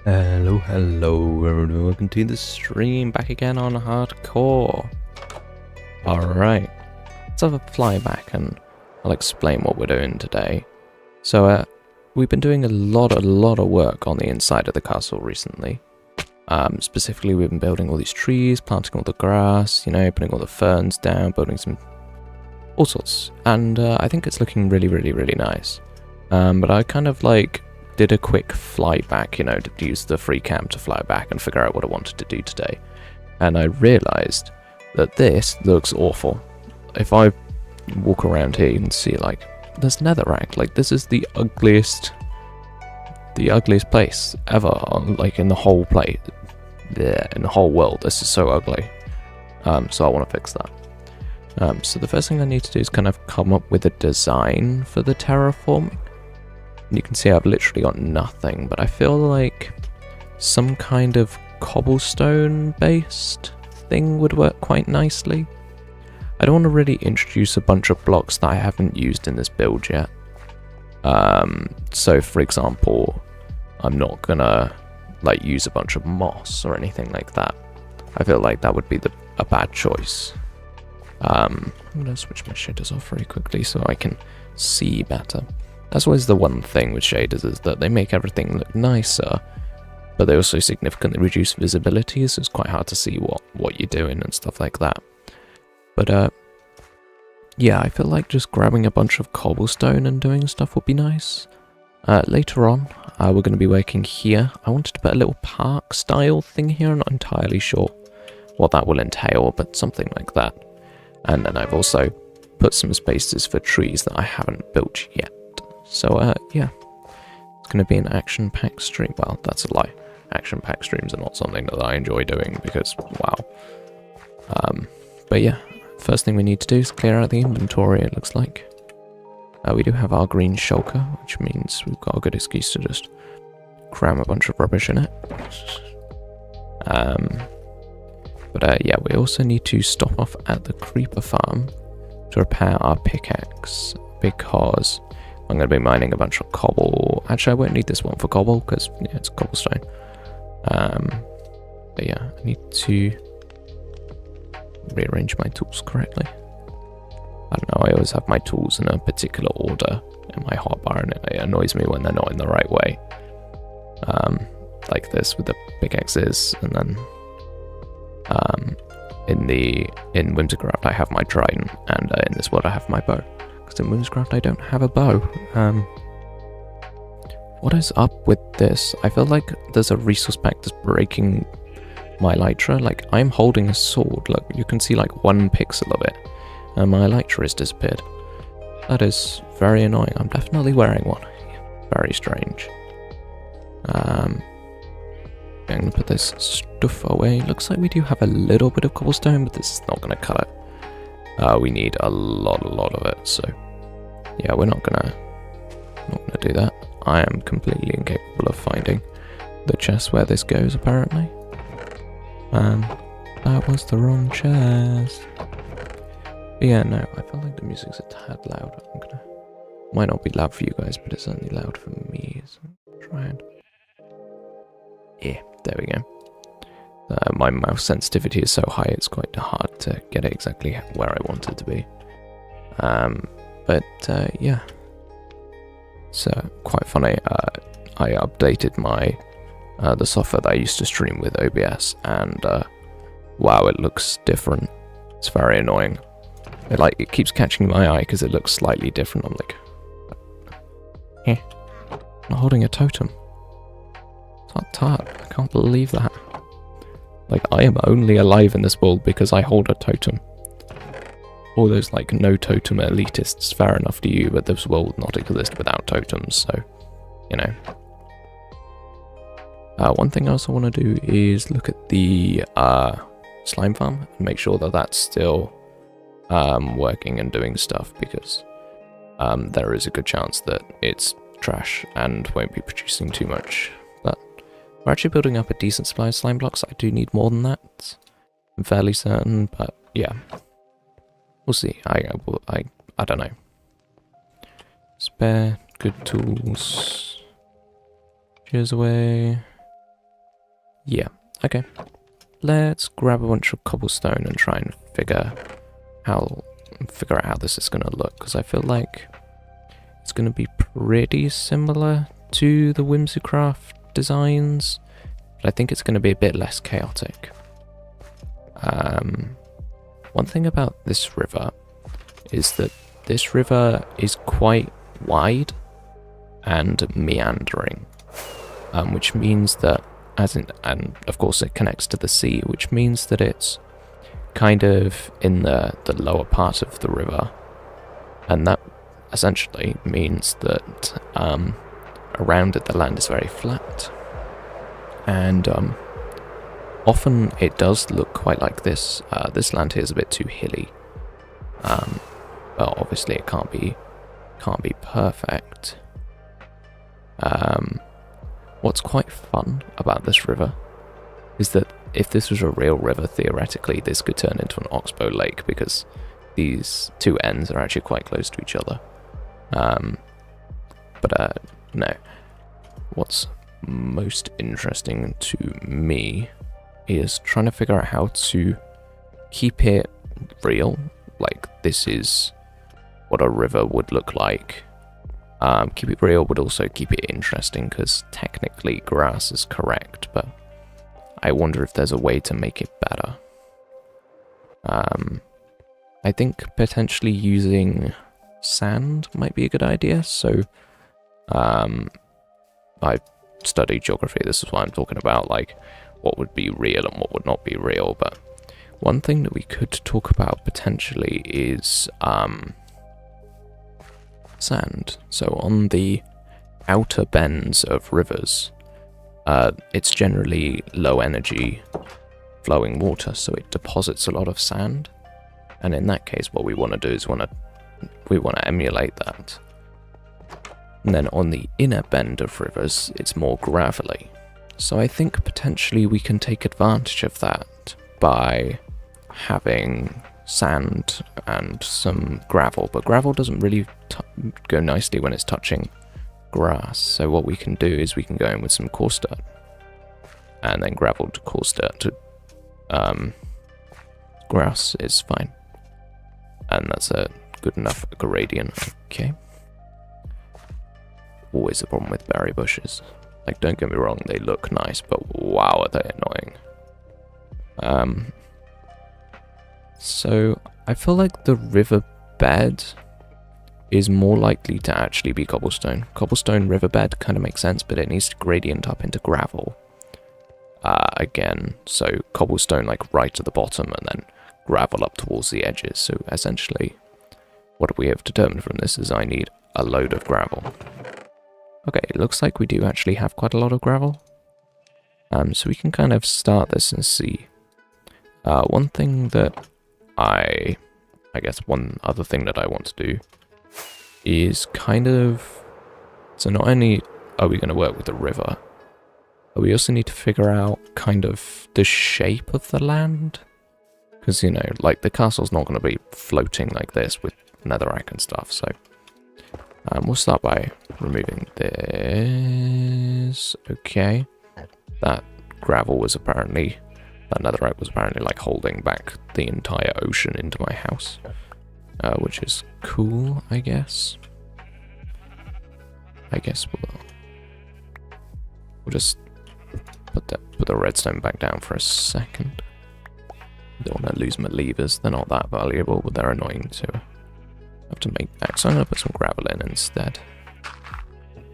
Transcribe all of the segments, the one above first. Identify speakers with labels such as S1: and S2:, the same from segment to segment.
S1: Hello everyone, welcome to the stream, back again on Hardcore. Alright, let's have a flyback and I'll explain what we're doing today. So we've been doing a lot of work on the inside of the castle recently. Specifically we've been building all these trees, planting all the grass, you know, putting all the ferns down, building some all sorts. And I think it's looking really nice. But I kind of like did a quick flyback, you know, to use the free cam to fly back and figure out what I wanted to do today. And I realized that this looks awful. If I walk around here, you can see, like, there's netherrack. Like, this is the ugliest place ever, like, in the whole place. Yeah, in the whole world. This is so ugly. So I want to fix that. So the first thing I need to do is kind of come up with a design for the terraforming. You can see I've literally got nothing, but I feel like some kind of cobblestone based thing would work quite nicely. I don't want to really introduce a bunch of blocks that I haven't used in this build yet. So for example, I'm not gonna like use a bunch of moss or anything like that. I feel like that would be a bad choice. I'm gonna switch my shaders off very quickly so I can see better. That's always the one thing with shaders, is that they make everything look nicer, but they also significantly reduce visibility, so it's quite hard to see what you're doing and stuff like that. But yeah, I feel like just grabbing a bunch of cobblestone and doing stuff would be nice. Later on, we're going to be working here. I wanted to put a little park style thing here. I'm not entirely sure what that will entail, but something like that. And then I've also put some spaces for trees that I haven't built yet. So, yeah, it's going to be an action-packed stream. Well, that's a lie. Action-packed streams are not something that I enjoy doing because, wow. But yeah, first thing we need to do is clear out the inventory, it looks like. We do have our green shulker, which means we've got a good excuse to just cram a bunch of rubbish in it. But yeah, we also need to stop off at the creeper farm to repair our pickaxe, because I'm going to be mining a bunch of cobble. Actually, I won't need this one for cobble, because yeah, it's cobblestone. But yeah, I need to rearrange my tools correctly. I don't know, I always have my tools in a particular order in my hotbar, and it annoys me when they're not in the right way. Like this with the pickaxes, and then in Whimsicraft I have my trident, and in this world I have my bow. Because in Whimsicraft I don't have a bow. What is up with this? I feel like there's a resource pack that's breaking my elytra. Like, I'm holding a sword. Look, you can see like 1 pixel of it, and my elytra has disappeared. That is very annoying. I'm definitely wearing one. Very strange. I'm going to put this stuff away. Looks like we do have a little bit of cobblestone, but this is not going to cut it. We need a lot of it, so yeah, we're not gonna do that. I am completely incapable of finding the chest where this goes, apparently. That was the wrong chest. But yeah, no, I feel like the music's a tad loud. Might not be loud for you guys, but it's certainly loud for me. So try and yeah, there we go. My mouse sensitivity is so high, it's quite hard to get it exactly where I want it to be. But yeah, so quite funny. I updated my the software that I used to stream with, OBS, and wow, it looks different. It's very annoying. It keeps catching my eye because it looks slightly different. I'm like, I'm not holding a totem. Tart. I can't believe that. Like, I am only alive in this world because I hold a totem. All those, like, no totem elitists, fair enough to you, but this world not exist without totems, so, you know. One thing I also want to do is look at the slime farm and make sure that that's still working and doing stuff, because there is a good chance that it's trash and won't be producing too much. But we're actually building up a decent supply of slime blocks. I do need more than that, I'm fairly certain, but yeah. We'll see. I don't know. Spare good tools. Cheers away. Yeah, okay. Let's grab a bunch of cobblestone and try and figure out how this is gonna look, because I feel like it's gonna be pretty similar to the Whimsycraft designs, but I think it's gonna be a bit less chaotic. One thing about this river is that this river is quite wide and meandering, which means that, and of course it connects to the sea, which means that it's kind of in the lower part of the river, and that essentially means that around it the land is very flat, and often it does look quite like this. This land here is a bit too hilly, but obviously it can't be perfect. What's quite fun about this river is that if this was a real river, theoretically this could turn into an oxbow lake, because these two ends are actually quite close to each other. No. What's most interesting to me is trying to figure out how to keep it real, like this is what a river would look like. Keep it real, but also keep it interesting, because technically grass is correct, but I wonder if there's a way to make it better. I think potentially using sand might be a good idea, so I studied geography, this is what I'm talking about, like what would be real and what would not be real, but one thing that we could talk about potentially is sand. So on the outer bends of rivers, it's generally low energy flowing water, so it deposits a lot of sand, and in that case what we want to do is we want to emulate that. And then on the inner bend of rivers it's more gravelly. So I think potentially we can take advantage of that by having sand and some gravel, but gravel doesn't really go nicely when it's touching grass, so what we can do is we can go in with some coarse dirt, and then gravel to coarse dirt to grass is fine, and that's a good enough gradient. Okay. Always a problem with berry bushes. Like, don't get me wrong, they look nice, but wow, are they annoying. So I feel like the riverbed is more likely to actually be cobblestone. Cobblestone riverbed kind of makes sense, but it needs to gradient up into gravel. Again, so cobblestone like right at the bottom and then gravel up towards the edges. So essentially, what we have determined from this is I need a load of gravel. Okay, it looks like we do actually have quite a lot of gravel. So we can kind of start this and see. One thing that I guess one other thing that I want to do is kind of, so not only are we going to work with the river, but we also need to figure out kind of the shape of the land. Because, you know, like the castle's not going to be floating like this with netherrack and stuff, so we'll start by removing this. Okay, that gravel was apparently, that netherrack was apparently like holding back the entire ocean into my house, which is cool, I guess. We'll just put the redstone back down for a second. Don't want to lose my levers, they're not that valuable, but they're annoying to have to make back, so I'm going to put some gravel in instead,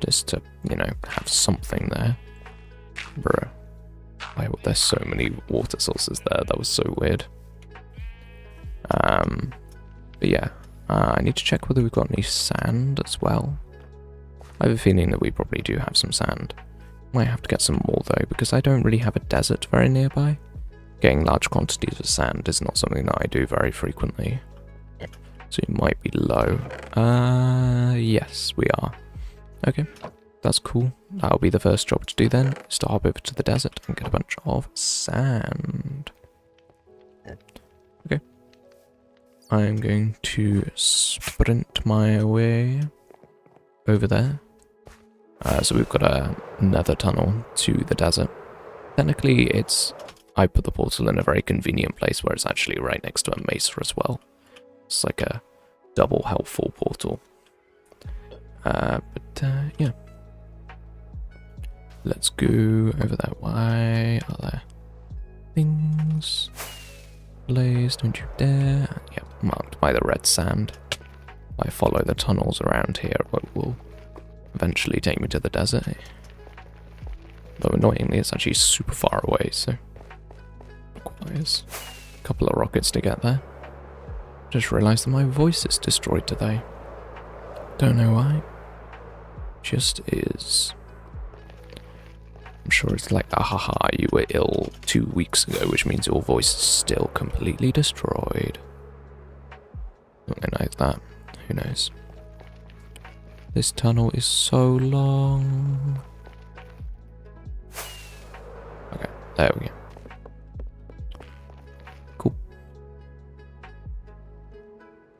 S1: just to, you know, have something there. Bruh. Why were there so many water sources there? That was so weird. But yeah, I need to check whether we've got any sand as well. I have a feeling that we probably do have some sand. Might have to get some more though, because I don't really have a desert very nearby. Getting large quantities of sand is not something that I do very frequently. So you might be low. Yes, we are. Okay, that's cool. That'll be the first job to do then, is to hop over to the desert and get a bunch of sand. Okay. I'm going to sprint my way over there. So we've got another tunnel to the desert. Technically, I put the portal in a very convenient place where it's actually right next to a mesa as well. It's like a double helpful portal. Yeah. Let's go over there. Why are there things? Blaze, don't you dare. Yep, marked by the red sand. I follow the tunnels around here, what will eventually take me to the desert. Though annoyingly, it's actually super far away, so requires a couple of rockets to get there. Just realised that my voice is destroyed today. Don't know why. Just is. I'm sure it's like, ahaha, you were ill 2 weeks ago, which means your voice is still completely destroyed. Something like that. Who knows? This tunnel is so long. Okay, there we go. Cool.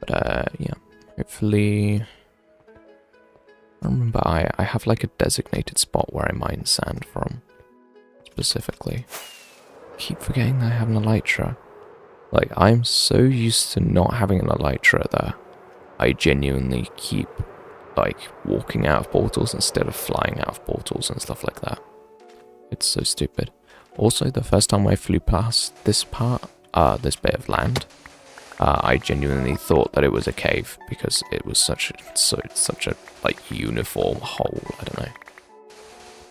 S1: But yeah, hopefully. I remember I have like a designated spot where I mine sand from, specifically. Keep forgetting that I have an elytra. Like, I'm so used to not having an elytra that I genuinely keep, like, walking out of portals instead of flying out of portals and stuff like that. It's so stupid. Also, the first time I flew past this part, this bit of land, I genuinely thought that it was a cave because it was such a like uniform hole. I don't know.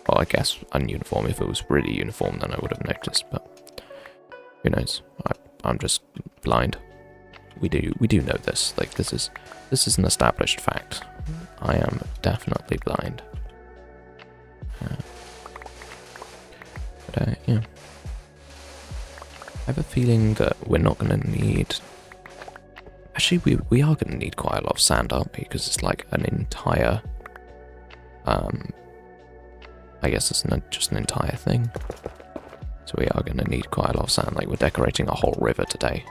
S1: Well, I guess ununiform. If it was really uniform, then I would have noticed. But who knows? I'm just blind. We do know this. Like this is an established fact. I am definitely blind. But yeah. I have a feeling that we're not going to need. Actually, we are going to need quite a lot of sand, aren't we? Because it's like an entire. I guess it's not just an entire thing. So we are going to need quite a lot of sand. Like we're decorating a whole river today.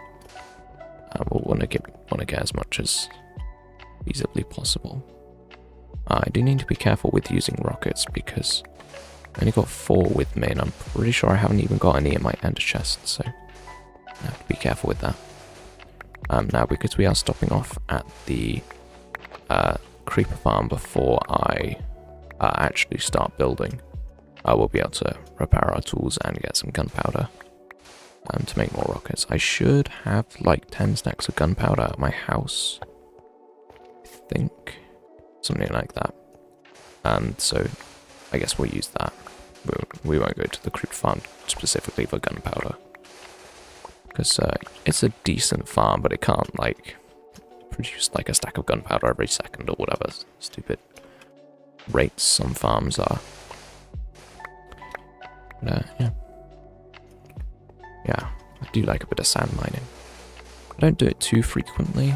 S1: We'll want to get as much as feasibly possible. I do need to be careful with using rockets because I only got 4 with me, and I'm pretty sure I haven't even got any in my ender chest. So I have to be careful with that. Now, because we are stopping off at the creeper farm before I actually start building, I will be able to repair our tools and get some gunpowder to make more rockets. I should have like 10 stacks of gunpowder at my house, I think, something like that. And so I guess we'll use that. We won't go to the creeper farm specifically for gunpowder. Because it's a decent farm, but it can't, like, produce, like, a stack of gunpowder every second or whatever stupid rates some farms are. But, yeah. Yeah, I do like a bit of sand mining. I don't do it too frequently.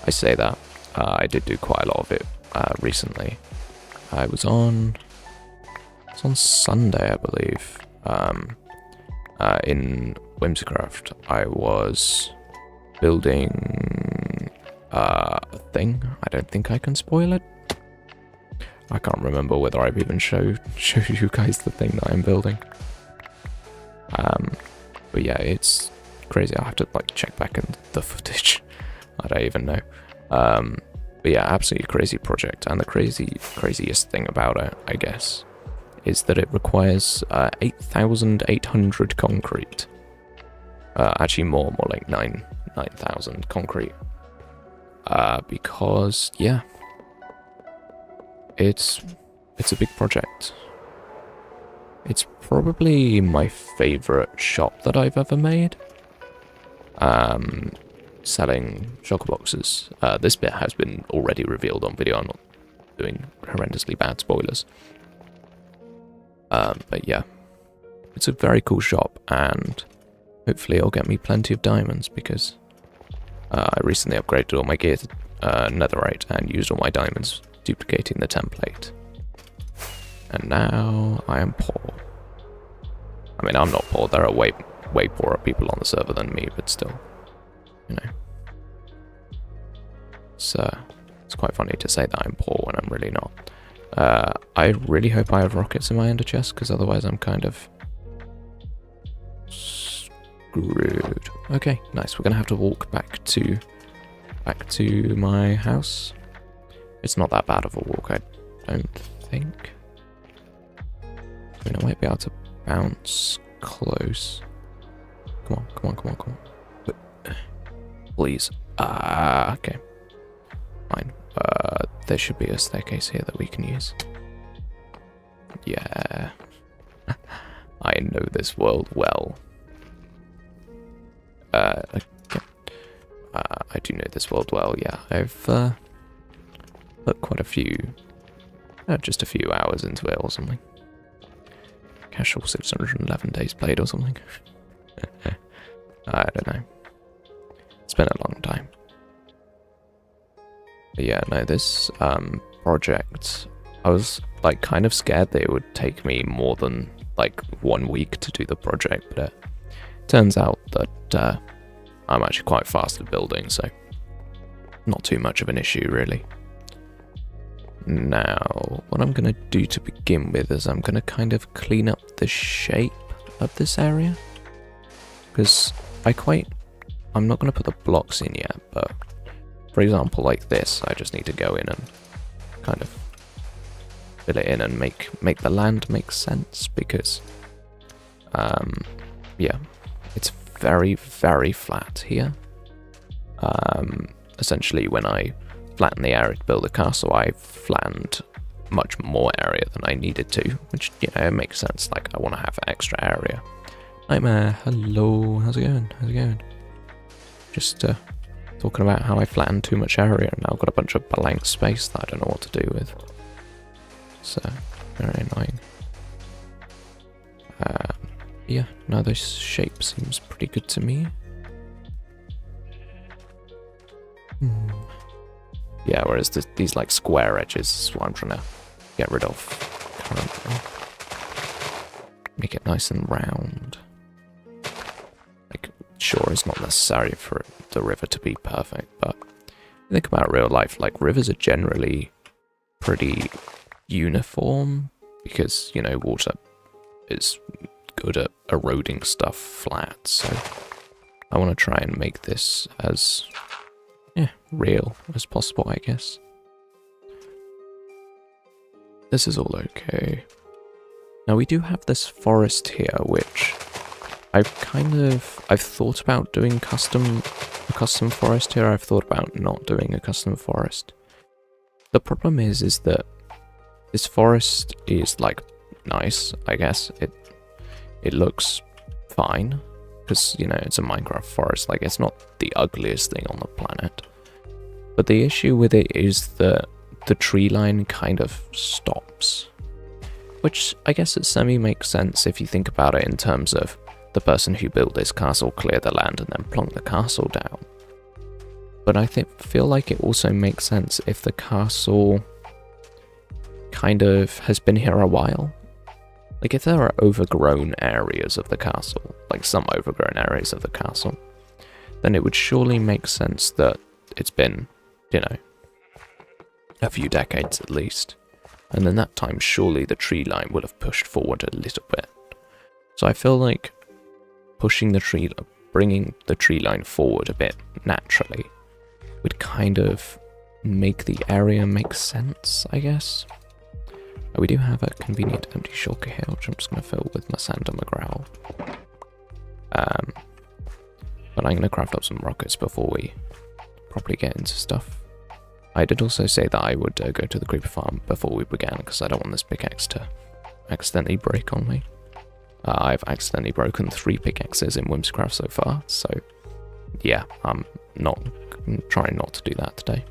S1: I say that. I did do quite a lot of it recently. It was on Sunday, I believe. In Whimsicraft, I was building a thing. I don't think I can spoil it. I can't remember whether I've even showed you guys the thing that I'm building. But yeah, it's crazy. I have to like check back in the footage. I don't even know. But yeah, absolutely crazy project. And the craziest thing about it, I guess, is that it requires 8,800 concrete. Actually more like 9,000 concrete. Because yeah, it's a big project. It's probably my favourite shop that I've ever made. Selling shulker boxes. This bit has been already revealed on video. I'm not doing horrendously bad spoilers. But yeah, it's a very cool shop, and hopefully it'll get me plenty of diamonds, because I recently upgraded all my gear to netherite and used all my diamonds duplicating the template. And now I am poor. I mean, I'm not poor. There are way poorer people on the server than me, but still, you know. So it's quite funny to say that I'm poor when I'm really not. I really hope I have rockets in my ender chest, because otherwise I'm kind of screwed. Okay, nice. We're gonna have to walk back to my house. It's not that bad of a walk, I don't think. I mean, I might be able to bounce close. Come on, come on, come on, come on. Please. Okay. Fine. There should be a staircase here that we can use. Yeah. I know this world well. Okay. I do know this world well, yeah. I've put quite a few, just a few hours into it or something. Casual 611 days played or something. I don't know. It's been a long time. But yeah, no, this project, I was like kind of scared that it would take me more than like 1 week to do the project, but it turns out that I'm actually quite fast at building, so not too much of an issue really. Now, what I'm going to do to begin with is I'm going to kind of clean up the shape of this area, because I'm not going to put the blocks in yet, but for example like this, I just need to go in and kind of fill it in and make the land make sense, because yeah, it's very, very flat here. Essentially when I flatten the area to build a castle, I flattened much more area than I needed to, which, you know, it makes sense. Like, I want to have extra area. Nightmare, hello, how's it going? How's it going? Just talking about how I flattened too much area and now I've got a bunch of blank space that I don't know what to do with. So, very annoying. Yeah, now this shape seems pretty good to me. Yeah, whereas these like square edges is what I'm trying to get rid of currently. Make it nice and round. Like, sure, it's not necessary for the river to be perfect, but think about real life, like rivers are generally pretty uniform because, you know, water is good at eroding stuff flat, so I want to try and make this as real as possible, I guess. This is all okay. Now we do have this forest here, which I've thought about doing a custom forest here. I've thought about not doing a custom forest. The problem is that this forest is like nice, I guess. It looks fine because, you know, it's a Minecraft forest. Like, it's not the ugliest thing on the planet. But the issue with it is that the tree line kind of stops. Which I guess it semi-makes sense if you think about it in terms of the person who built this castle cleared the land and then plonked the castle down. But I feel like it also makes sense if the castle kind of has been here a while. Like, if there are overgrown areas of the castle, like some overgrown areas of the castle, then it would surely make sense that it's been, you know, a few decades at least. And then that time, surely the tree line would have pushed forward a little bit. So I feel like bringing the tree line forward a bit naturally would kind of make the area make sense, I guess. We do have a convenient empty shulker here, which I'm just going to fill with my sand and my gravel. But I'm going to craft up some rockets before we properly get into stuff. I did also say that I would go to the creeper farm before we began, because I don't want this pickaxe to accidentally break on me. I've accidentally broken 3 pickaxes in Whimsicraft so far, so yeah, I'm trying not to do that today.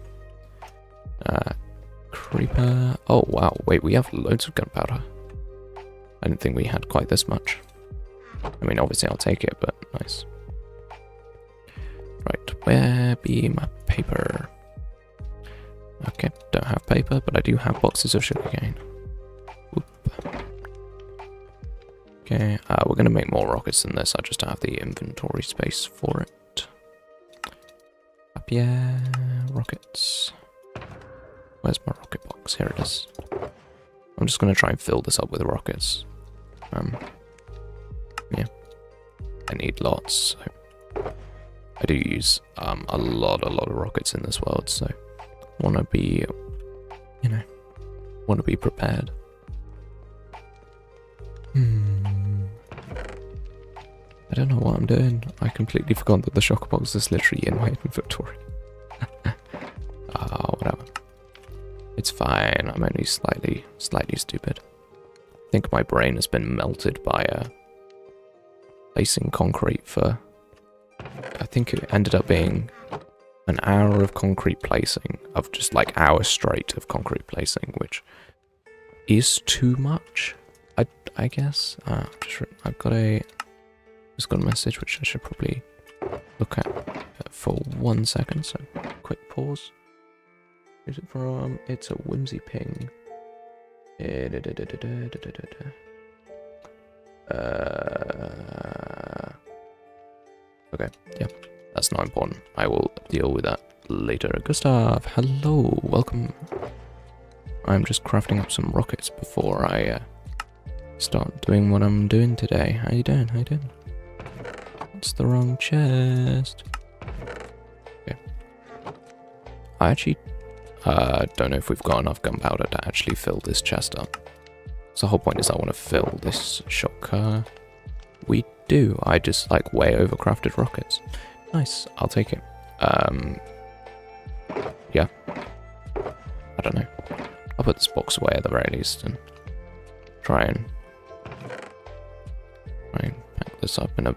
S1: Creeper. Oh wow, wait, we have loads of gunpowder. I didn't think we had quite this much. I mean, obviously I'll take it, but nice. Right, where be my paper? Okay, don't have paper, but I do have boxes of sugarcane. Whoop. Okay, we're going to make more rockets than this. I just don't have the inventory space for it. Up, yeah, rockets. Where's my rocket box? Here it is. I'm just going to try and fill this up with rockets. Yeah. I need lots, so I do use a lot of rockets in this world, so want to be, want to be prepared. I don't know what I'm doing. I completely forgot that the shocker box is literally in my inventory. Whatever. It's fine. I'm only slightly stupid. I think my brain has been melted by placing concrete for. I think it ended up being an hour of concrete placing, of just like hours straight of concrete placing, which is too much. I guess. I've got a message which I should probably look at for 1 second. So quick pause. Who's it from? It's a whimsy ping. Okay, yeah, that's not important. I will deal with that later. Gustav, hello, welcome. I'm just crafting up some rockets before I start doing what I'm doing today. How you doing? How you doing? It's the wrong chest. Okay. I actually don't know if we've got enough gunpowder to actually fill this chest up. So the whole point is I want to fill this shotgun. We do. I just like way overcrafted rockets. Nice. I'll take it. Yeah. I don't know. I'll put this box away at the very least and try and pack this up in a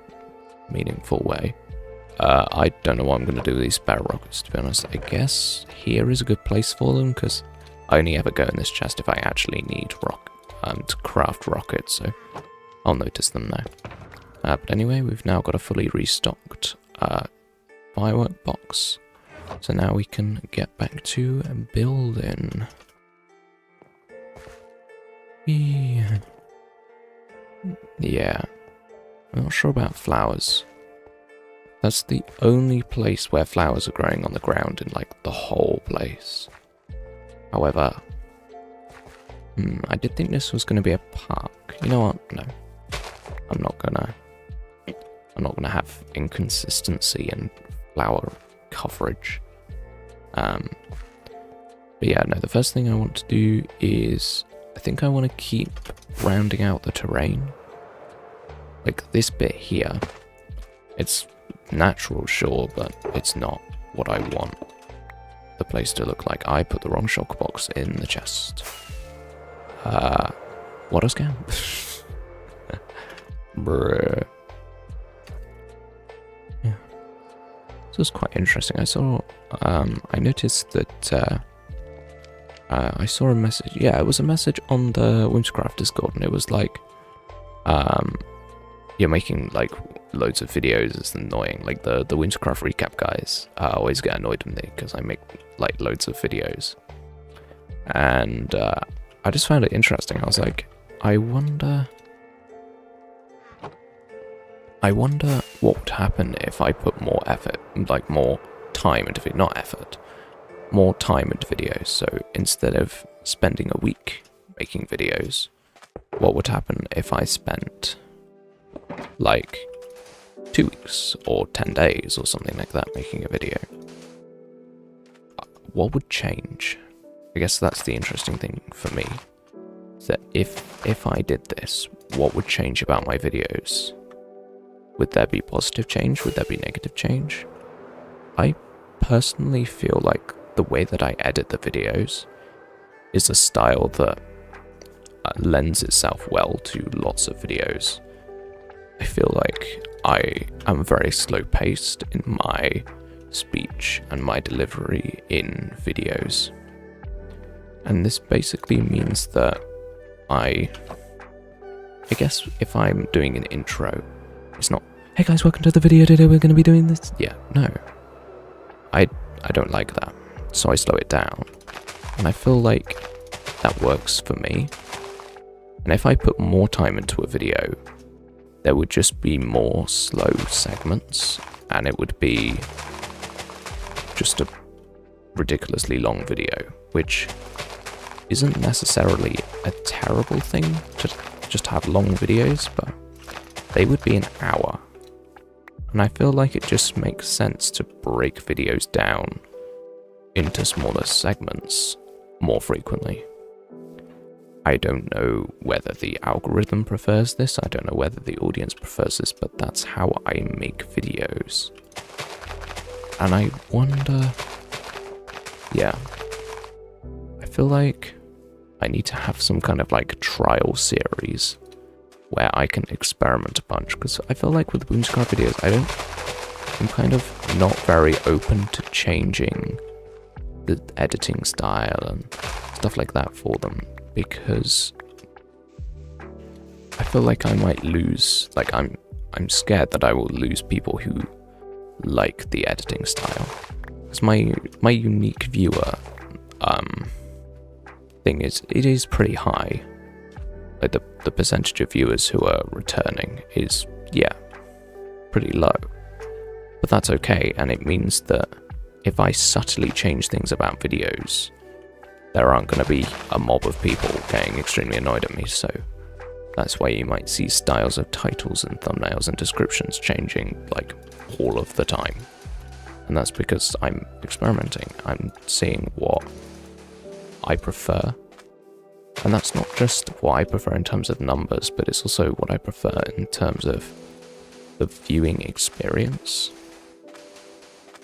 S1: meaningful way. I don't know what I'm going to do with these barrel rockets, to be honest. I guess here is a good place for them, because I only ever go in this chest if I actually need to craft rockets, so I'll notice them now. But anyway, we've now got a fully restocked firework box, so now we can get back to building. Yeah, I'm not sure about flowers. That's the only place where flowers are growing on the ground in like the whole place. However, I did think this was going to be a park. You know what? No, I'm not gonna have inconsistency in flower coverage. But yeah, no. The first thing I want to do is I think I want to keep rounding out the terrain. Like this bit here, it's natural, sure, but it's not what I want the place to look like. I put the wrong shulker box in the chest. What a scam. Bruh. Yeah. This was quite interesting. I saw, I noticed that, I saw a message. Yeah, it was a message on the Whimsicraft Discord, and it was like, you're making like loads of videos. It's annoying. Like the Whimsicraft recap guys always get annoyed with me because I make like loads of videos, and I just found it interesting. I was like, I wonder what would happen if I put more effort, like more time into it, not effort, more time into videos. So instead of spending a week making videos, what would happen if I spent like 2 weeks or 10 days or something like that making a video? What would change? I guess that's the interesting thing for me. That if I did this, what would change about my videos? Would there be positive change? Would there be negative change? I personally feel like the way that I edit the videos is a style that lends itself well to lots of videos. I feel like I am very slow-paced in my speech and my delivery in videos. And this basically means that I guess if I'm doing an intro, it's not, hey guys, welcome to the video, today we're going to be doing this. Yeah, no. I don't like that, so I slow it down. And I feel like that works for me. And if I put more time into a video, there would just be more slow segments, and it would be just a ridiculously long video, which isn't necessarily a terrible thing to just have long videos, but they would be an hour. And I feel like it just makes sense to break videos down into smaller segments more frequently. I don't know whether the algorithm prefers this, I don't know whether the audience prefers this, but that's how I make videos. And I wonder... yeah. I feel like I need to have some kind of like trial series where I can experiment a bunch, because I feel like with Boomscribe videos, I'm kind of not very open to changing the editing style and stuff like that for them, because I feel like I might lose, like I'm scared that I will lose people who like the editing style. Because my unique viewer thing is, it is pretty high. Like the percentage of viewers who are returning is, yeah, pretty low. But that's okay, and it means that if I subtly change things about videos, there aren't going to be a mob of people getting extremely annoyed at me, so that's why you might see styles of titles and thumbnails and descriptions changing, like, all of the time. And that's because I'm experimenting, I'm seeing what I prefer. And that's not just what I prefer in terms of numbers, but it's also what I prefer in terms of the viewing experience.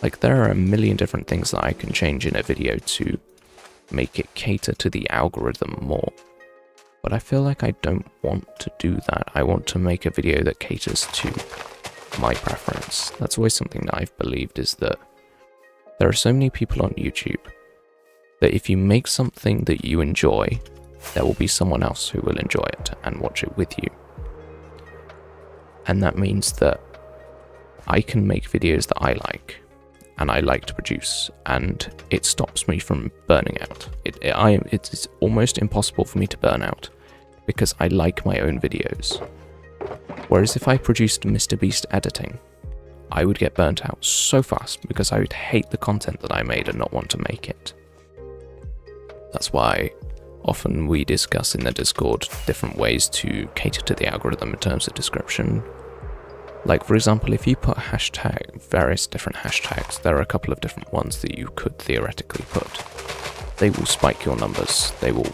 S1: Like, there are a million different things that I can change in a video to make it cater to the algorithm more. But I feel like I don't want to do that. I want to make a video that caters to my preference. That's always something that I've believed, is that there are so many people on YouTube that if you make something that you enjoy, there will be someone else who will enjoy it and watch it with you. And that means that I can make videos that I like, and I like to produce, and it stops me from burning out. It's almost impossible for me to burn out, because I like my own videos. Whereas if I produced MrBeast editing, I would get burnt out so fast, because I would hate the content that I made and not want to make it. That's why often we discuss in the Discord different ways to cater to the algorithm in terms of description. Like, for example, if you put various different hashtags, there are a couple of different ones that you could theoretically put. They will spike your numbers, they will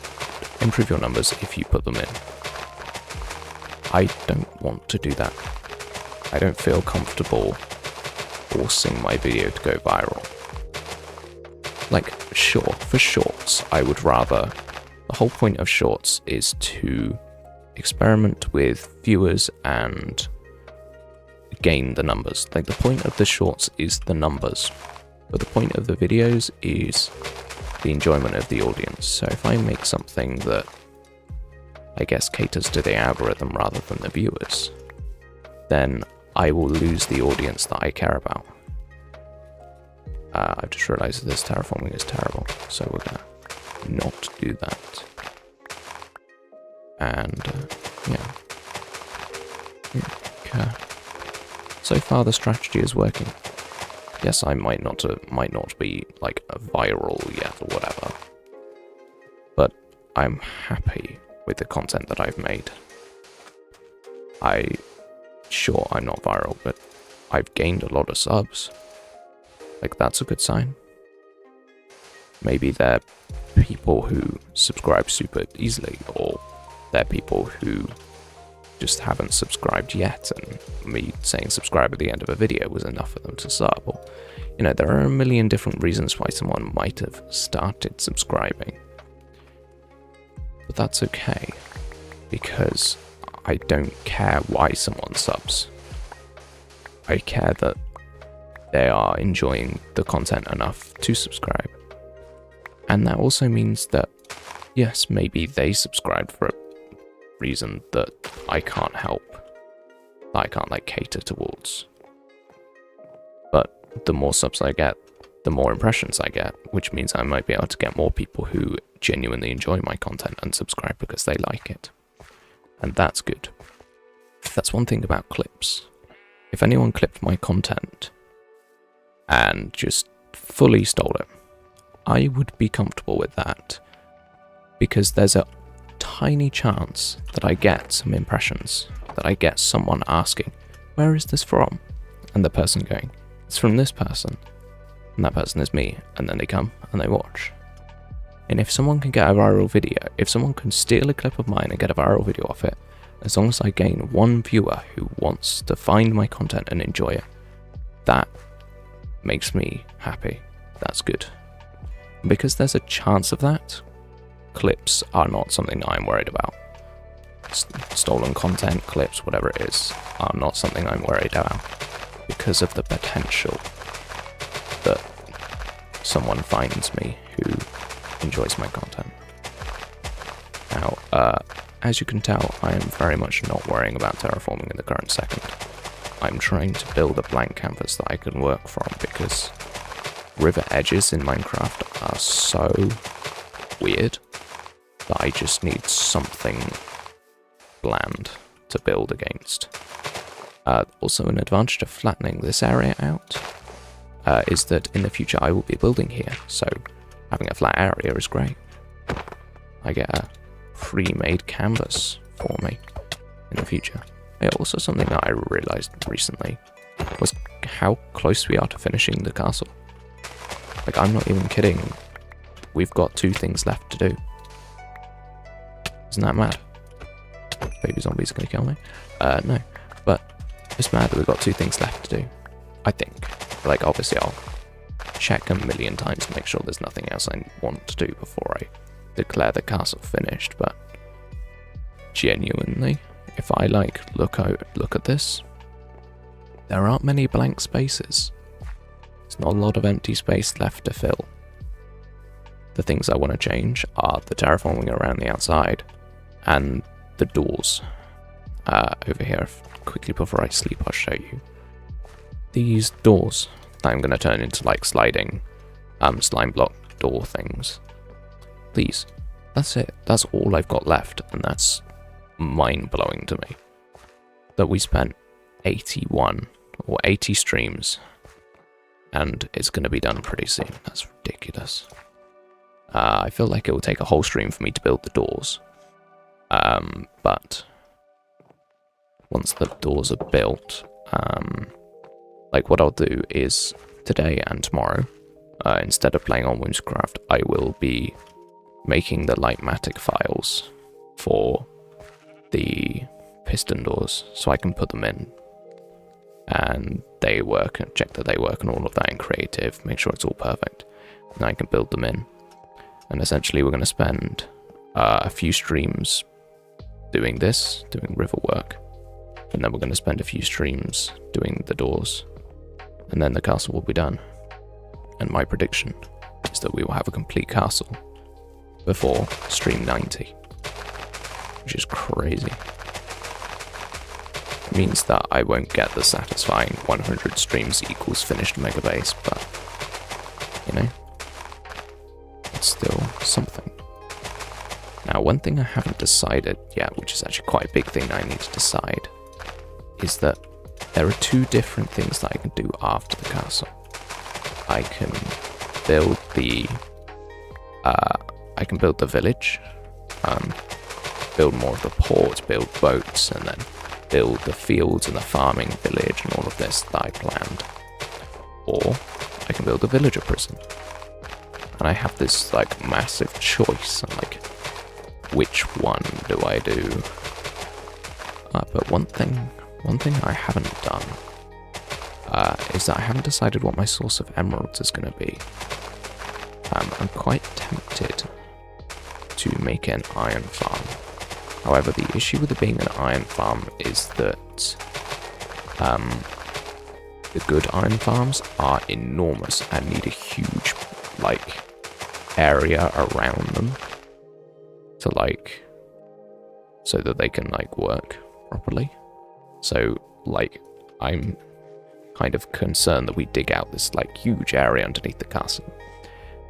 S1: improve your numbers if you put them in. I don't want to do that. I don't feel comfortable forcing my video to go viral. Like, sure, for shorts, I would rather... The whole point of shorts is to experiment with viewers and gain the numbers. Like, the point of the shorts is the numbers, but the point of the videos is the enjoyment of the audience. So if I make something that I guess caters to the algorithm rather than the viewers, then I will lose the audience that I care about. I've just realised that this terraforming is terrible, so we're gonna not do that. And yeah. Okay. So far the strategy is working. Yes, I might not be like a viral yet or whatever, but I'm happy with the content that I've made. Sure, I'm not viral, but I've gained a lot of subs. Like, that's a good sign. Maybe they're people who subscribe super easily, or they're people who just haven't subscribed yet, and me saying subscribe at the end of a video was enough for them to sub. Or, you know, there are a million different reasons why someone might have started subscribing. But that's okay. because I don't care why someone subs. I care that they are enjoying the content enough to subscribe. And that also means that, yes, maybe they subscribed for a reason that I can't help, that I can't like cater towards. But the more subs I get, the more impressions I get, which means I might be able to get more people who genuinely enjoy my content and subscribe because they like it. And that's good. That's one thing about clips. If anyone clipped my content and just fully stole it, I would be comfortable with that, because there's a tiny chance that I get some impressions, that I get someone asking, where is this from? And the person going, it's from this person, and that person is me, and then they come and they watch. And if someone can get a viral video, if someone can steal a clip of mine and get a viral video off it, as long as I gain one viewer who wants to find my content and enjoy it, that makes me happy. That's good. And because there's a chance of that, clips are not something I'm worried about. Stolen content, clips, whatever it is, are not something I'm worried about, because of the potential that someone finds me who enjoys my content. Now, as you can tell, I am very much not worrying about terraforming in the current second. I'm trying to build a blank canvas that I can work from, because river edges in Minecraft are so weird that I just need something bland to build against. Also, an advantage of flattening this area out is that in the future I will be building here, so having a flat area is great. I get a pre-made canvas for me in the future. Also, something that I realised recently was how close we are to finishing the castle. Like, I'm not even kidding. We've got 2 things left to do. Isn't that mad? Baby zombies are gonna kill me? No. But it's mad that we've got 2 things left to do. I think. Like, obviously I'll check a million times to make sure there's nothing else I want to do before I declare the castle finished, but genuinely, if I look at this, there aren't many blank spaces. There's not a lot of empty space left to fill. The things I want to change are the terraforming around the outside and the doors. Over here, quickly before I sleep, I'll show you. These doors that I'm going to turn into like sliding slime block door things. These. That's it. That's all I've got left, and that's mind-blowing to me. That we spent 81 or 80 streams, and it's going to be done pretty soon. That's ridiculous. I feel like it will take a whole stream for me to build the doors. But once the doors are built, like what I'll do is today and tomorrow, instead of playing on Whimsicraft, I will be making the Lightmatic files for the piston doors so I can put them in. And they work, and check that they work and all of that in creative, make sure it's all perfect. And I can build them in. And essentially we're going to spend a few streams doing this, doing river work. And then we're going to spend a few streams doing the doors. And then the castle will be done. And my prediction is that we will have a complete castle before stream 90. Which is crazy. It means that I won't get the satisfying 100 streams equals finished mega base, but, you know, it's still something. Now, one thing I haven't decided yet, which is actually quite a big thing I need to decide, is that there are 2 different things that I can do after the castle. I can build the village, build more of the port, build boats, and then build the fields and the farming village and all of this that I planned. Or I can build a villager prison. And I have this like massive choice. I'm like, which one do I do? But one thing I haven't done is that I haven't decided what my source of emeralds is going to be. I'm quite tempted to make an iron farm. However, the issue with it being an iron farm is that the good iron farms are enormous and need a huge, like, area around them to, like, so that they can, like, work properly. So, like, I'm kind of concerned that we dig out this, like, huge area underneath the castle.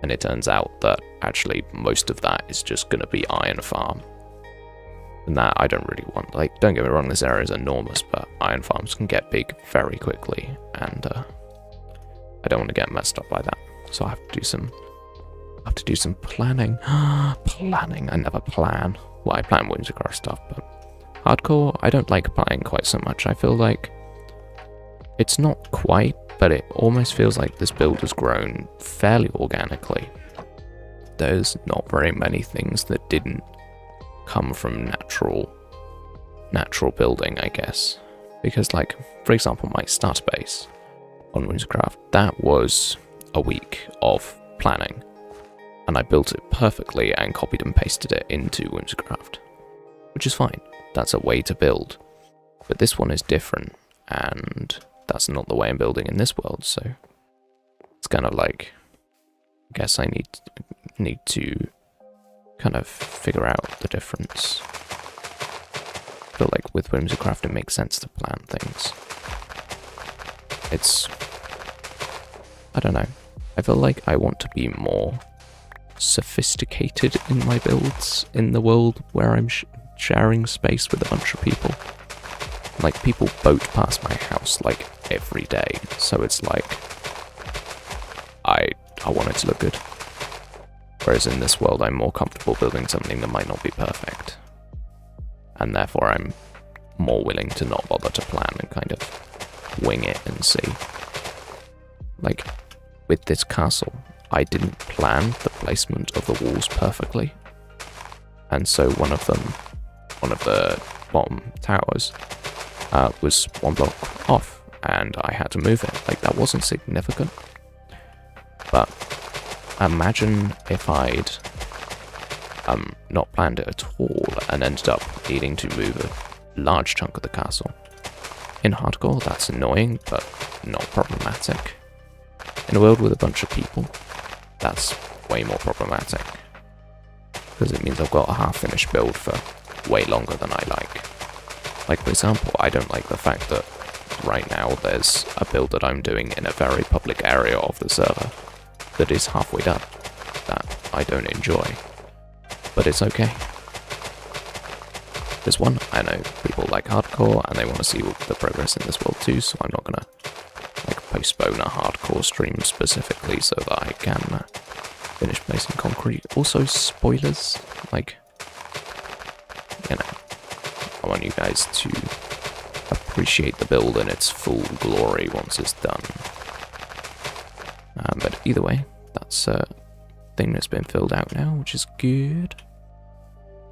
S1: And it turns out that actually most of that is just going to be iron farm. And that I don't really want. Like, don't get me wrong, this area is enormous, but iron farms can get big very quickly, and I don't want to get messed up by that. So I have to do some planning. Planning. I never plan. Well, I plan Whimsicraft stuff, but hardcore, I don't like playing quite so much. I feel like it's not quite, but it almost feels like this build has grown fairly organically. There's not very many things that didn't come from natural building, I guess. Because, like, for example, my starter base on Whimsicraft, that was a week of planning. And I built it perfectly and copied and pasted it into Whimsicraft, which is fine. That's a way to build. But this one is different, and that's not the way I'm building in this world, so it's kind of like, I guess I need to kind of figure out the difference. I feel like with Whimsicraft it makes sense to plan things. I don't know. I feel like I want to be more sophisticated in my builds in the world where I'm sharing space with a bunch of people. Like, people boat past my house, like, every day, so it's like, I want it to look good. Whereas in this world, I'm more comfortable building something that might not be perfect. And therefore, I'm more willing to not bother to plan and kind of wing it and see. Like, with this castle, I didn't plan the placement of the walls perfectly. And so one of the bottom towers was one block off, and I had to move it. Like, that wasn't significant. But imagine if I'd not planned it at all and ended up needing to move a large chunk of the castle. In hardcore, that's annoying, but not problematic. In a world with a bunch of people, that's way more problematic. Because it means I've got a half-finished build for way longer than I like. Like, for example, I don't like the fact that right now there's a build that I'm doing in a very public area of the server that is halfway done, that I don't enjoy. But it's okay. There's one, I know people like hardcore and they want to see the progress in this world too, so I'm not gonna, like, postpone a hardcore stream specifically so that I can finish placing concrete. Also, spoilers, like, you know, I want you guys to appreciate the build in its full glory once it's done. But either way, that's a thing that's been filled out now, which is good.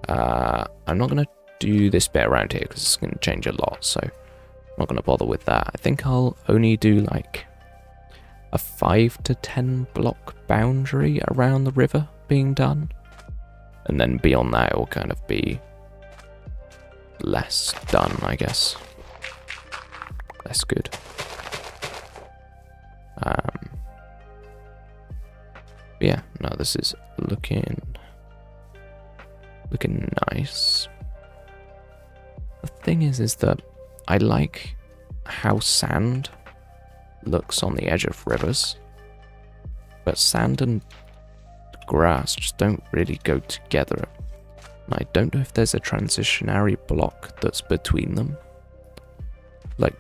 S1: I'm not going to do this bit around here because it's going to change a lot, so I'm not going to bother with that. I think I'll only do like a 5 to 10 block boundary around the river being done. And then beyond that, it will kind of be less done, I guess. Less good. Yeah, no, this is looking nice. The thing is that I like how sand looks on the edge of rivers, but sand and grass just don't really go together. And I don't know if there's a transitionary block that's between them. Like,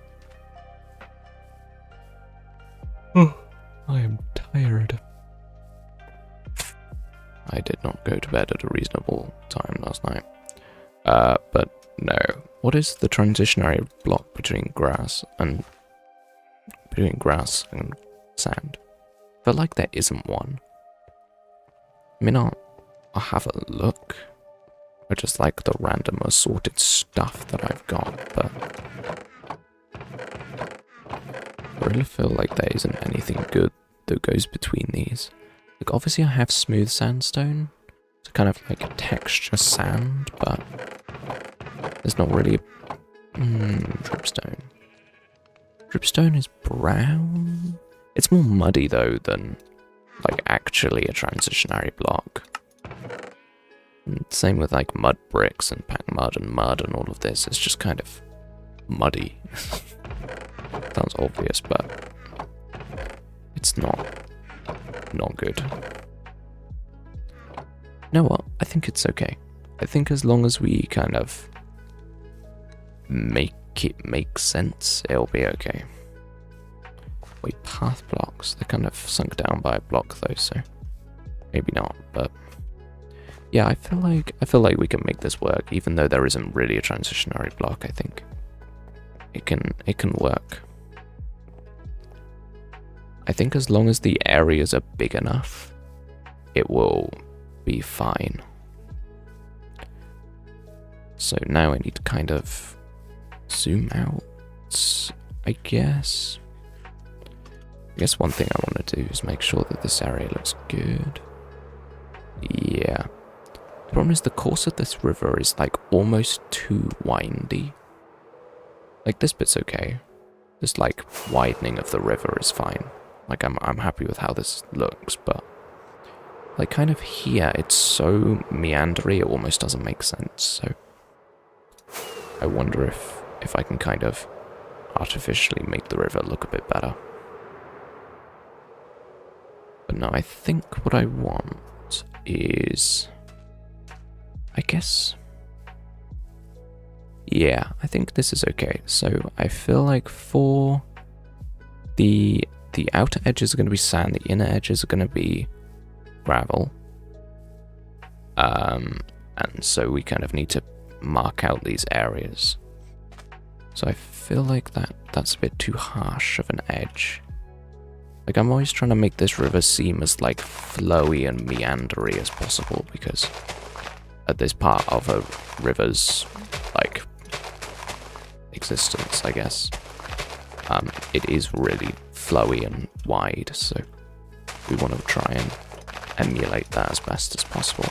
S1: oh, I am tired. I did not go to bed at a reasonable time last night. But no. What is the transitionary block between grass and sand? I feel like there isn't one. I mean, I'll have a look. I just like the random assorted stuff that I've got, but I really feel like there isn't anything good that goes between these. Like, obviously I have smooth sandstone to kind of like texture sand, but There's not really a... dripstone. Dripstone is brown? It's more muddy, though, than, like, actually a transitionary block. And same with, like, mud bricks and packed mud and all of this. It's just kind of muddy. Sounds obvious, but it's not good. You know what? I think it's okay. I think as long as we kind of make it make sense, it'll be okay. Wait, path blocks. They're kind of sunk down by a block though, so maybe not, but yeah, I feel like we can make this work, even though there isn't really a transitionary block. I think it can work. I think as long as the areas are big enough, it will be fine. So now I need to kind of zoom out, I guess. I guess one thing I want to do is make sure that this area looks good. Yeah. The problem is the course of this river is like almost too windy. Like this bit's okay. This like widening of the river is fine. Like I'm happy with how this looks, but like kind of here it's so meandery it almost doesn't make sense. So I wonder if I can kind of artificially make the river look a bit better. But no, I think what I want is, I guess, yeah, I think this is okay. So I feel like for the outer edges are going to be sand, the inner edges are going to be gravel. And so we kind of need to mark out these areas. So I feel like that's a bit too harsh of an edge. Like I'm always trying to make this river seem as like flowy and meandery as possible, because at this part of a river's like existence, I guess, it is really flowy and wide, so we want to try and emulate that as best as possible.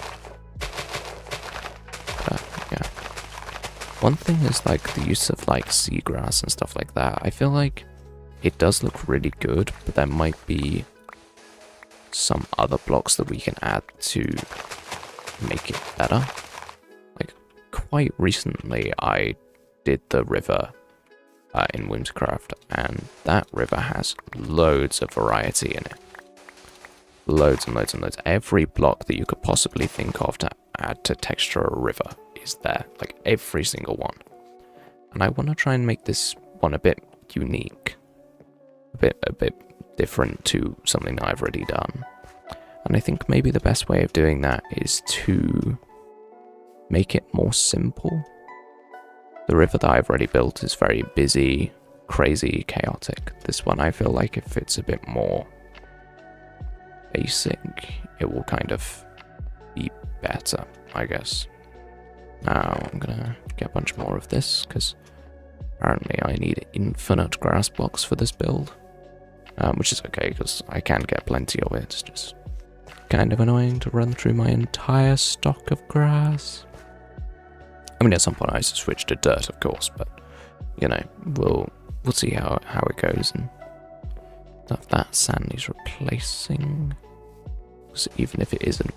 S1: Yeah. One thing is like the use of like seagrass and stuff like that. I feel like it does look really good, but there might be some other blocks that we can add to make it better. Like quite recently I did the river in Whimsicraft, and that river has loads of variety in it. Loads and loads and loads. Every block that you could possibly think of to add to texture a river is there, like every single one. And I want to try and make this one a bit unique, a bit different to something that I've already done. And I think maybe the best way of doing that is to make it more simple. The river that I've already built is very busy, crazy, chaotic. This one I feel like if it's a bit more basic, it will kind of be better, I guess. Now I'm gonna get a bunch more of this, because apparently I need infinite grass blocks for this build. Which is okay, because I can get plenty of it. It's just kind of annoying to run through my entire stock of grass. I mean, at some point I used to switch to dirt, of course, but, you know, we'll see how it goes. And stuff that sand needs replacing. So even if it isn't,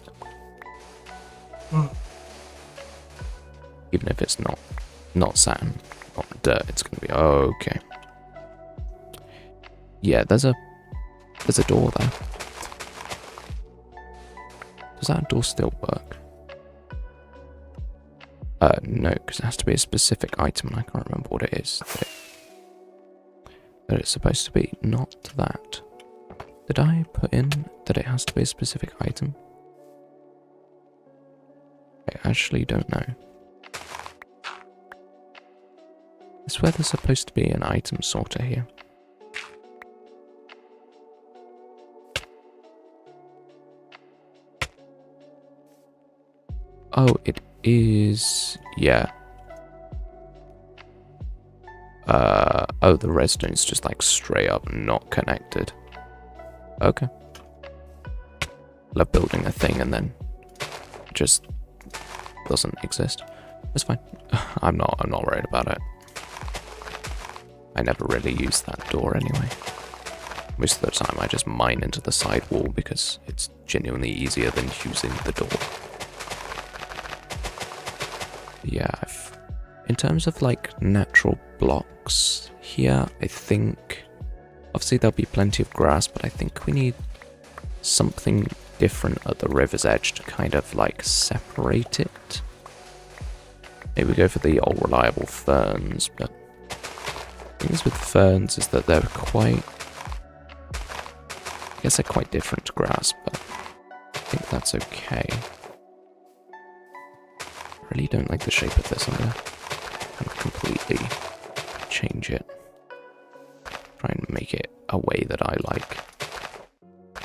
S1: even if it's not sand, not dirt, it's going to be okay. Yeah, there's a door there. Does that door still work? No, because it has to be a specific item, and I can't remember what it is. That it's supposed to be not that. Did I put in that it has to be a specific item? I actually don't know. I swear there's supposed to be an item sorter here. Oh, it is, yeah. Oh, the redstone's just like straight up not connected. Okay. Love building a thing and then it just doesn't exist. That's fine. I'm not worried about it. I never really use that door anyway. Most of the time I just mine into the side wall because it's genuinely easier than using the door. Yeah, in terms of like natural blocks here, I think obviously there'll be plenty of grass, but I think we need something different at the river's edge to kind of like separate it. Maybe we go for the old reliable ferns, but the thing with ferns is that they're quite, I guess they're quite different to grass, but I think that's okay. I really don't like the shape of this. I'm gonna kind of completely change it. Try and make it a way that I like.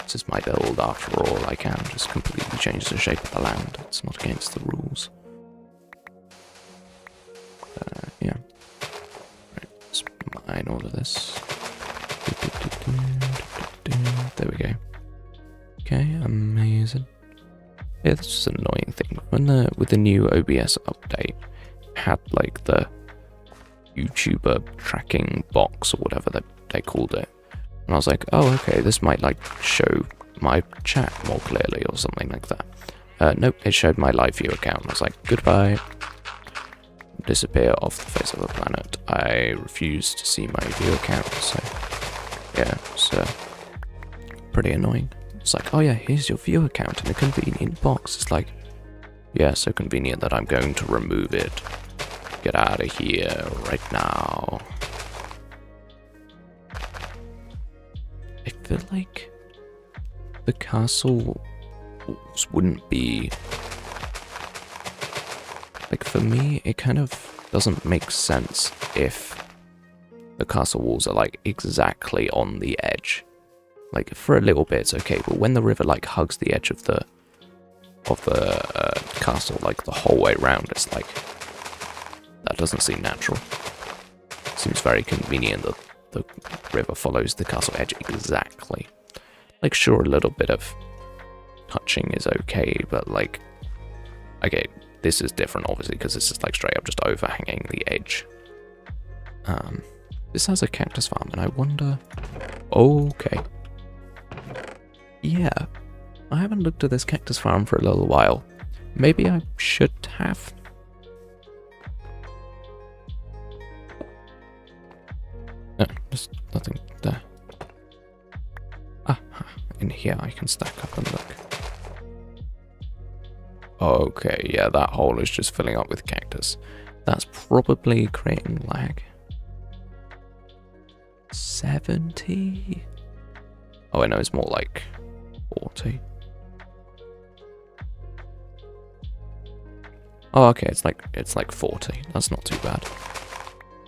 S1: This is my build after all. I can just completely change the shape of the land. It's not against the rules. Yeah. Right, let's mine all of this. There we go. Okay, amazing. Yeah, this is an annoying thing. When with the new OBS update, it had like the YouTuber tracking box or whatever they called it. And I was like, oh, okay, this might like show my chat more clearly or something like that. Nope, it showed my live view account. I was like, goodbye. Disappear off the face of the planet. I refuse to see my view account, so yeah, it's pretty annoying. It's like, oh yeah, here's your view account in a convenient box. It's like, yeah, so convenient that I'm going to remove it. Get out of here right now. I feel like the castle walls wouldn't be... Like, for me, it kind of doesn't make sense if the castle walls are, like, exactly on the edge. Like, for a little bit, it's okay, but when the river, like, hugs the edge of the castle, like, the whole way around, it's like, that doesn't seem natural. Seems very convenient that the river follows the castle edge exactly. Like, sure, a little bit of touching is okay, but, like, okay, this is different, obviously, because this is, like, straight up just overhanging the edge. This has a cactus farm, and I wonder... Okay. Yeah, I haven't looked at this cactus farm for a little while. Maybe I should have. No, there's nothing there. Ah, in here I can stack up and look. Okay, yeah, that hole is just filling up with cactus. That's probably creating lag. 70? Oh, I know, it's more like 40. Oh, okay, it's like 40. That's not too bad.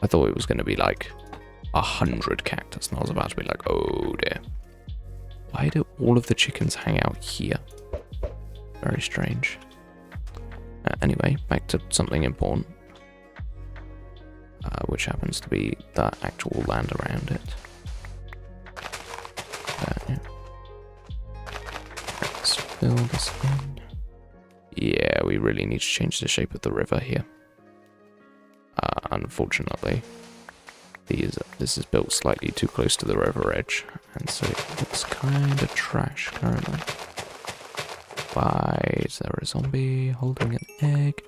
S1: I thought it was going to be like 100 cactus, and I was about to be like, oh dear. Why do all of the chickens hang out here? Very strange. Anyway, back to something important. Which happens to be the actual land around it. Yeah. Let's fill this in. Yeah, we really need to change the shape of the river here. Unfortunately, this is built slightly too close to the river edge, and so it looks kind of trash currently. Why is there a zombie holding an egg?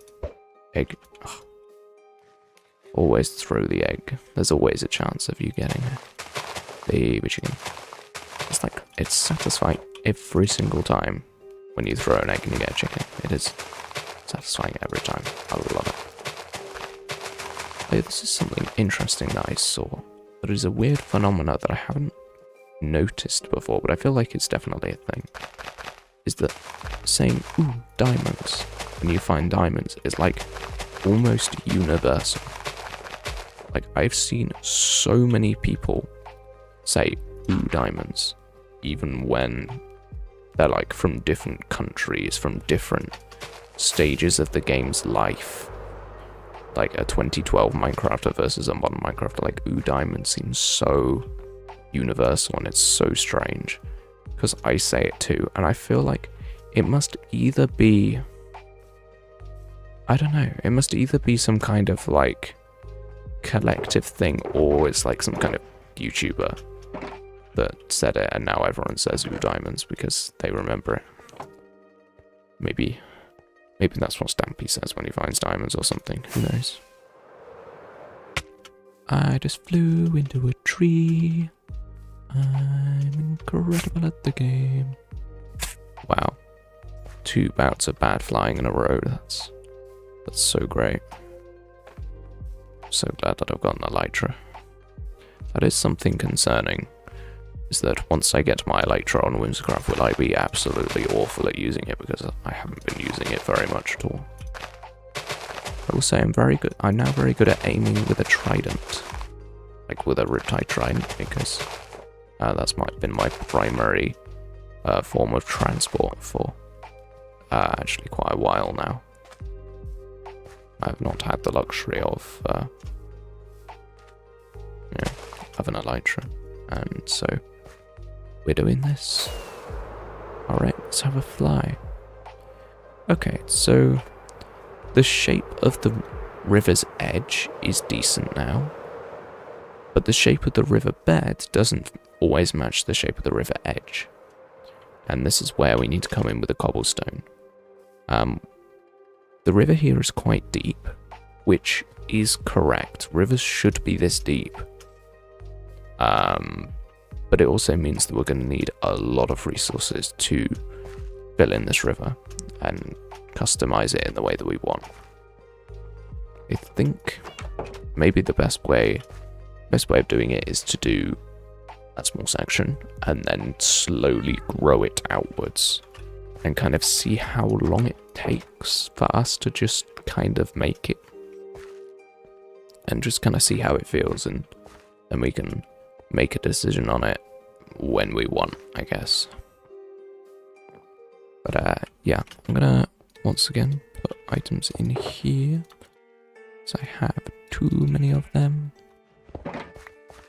S1: Egg. Ugh. Always throw the egg. There's always a chance of you getting a baby chicken. It's like, it's satisfying every single time when you throw an egg and you get a chicken. It is satisfying every time. I love it. Oh, this is something interesting that I saw. But it is a weird phenomena that I haven't noticed before, but I feel like it's definitely a thing. Is that saying, ooh, diamonds, when you find diamonds, is like almost universal. Like, I've seen so many people say, ooh, diamonds, even when they're like from different countries, from different stages of the game's life. Like a 2012 Minecrafter versus a modern Minecrafter, like, ooh, diamonds seems so universal, and it's so strange. Because I say it too, and I feel like it must either be I don't know. It must either be some kind of like collective thing, or it's like some kind of YouTuber that said it and now everyone says ooh diamonds because they remember it. Maybe that's what Stampy says when he finds diamonds or something. Who knows? I just flew into a tree. I'm incredible at the game. Wow. 2 bouts of bad flying in a row. That's so great. So glad that I've gotten an elytra. That is something concerning. Is that once I get my elytra on Whimsicraft, will I be absolutely awful at using it because I haven't been using it very much at all. I will say I'm now very good at aiming with a trident. Like with a riptide trident, because that's been my primary form of transport for actually quite a while now. I've not had the luxury of an elytra, and so we're doing this. Alright, let's have a fly. Okay, so the shape of the river's edge is decent now, but the shape of the river bed doesn't always match the shape of the river edge. And this is where we need to come in with a cobblestone. The river here is quite deep, which is correct. Rivers should be this deep. But it also means that we're going to need a lot of resources to fill in this river and customize it in the way that we want. I think maybe the best way of doing it is to do that small section and then slowly grow it outwards and kind of see how long it takes for us to just kind of make it, and just kind of see how it feels, and then we can make a decision on it when we want, I guess. But yeah, I'm gonna once again put items in here, so I have too many of them.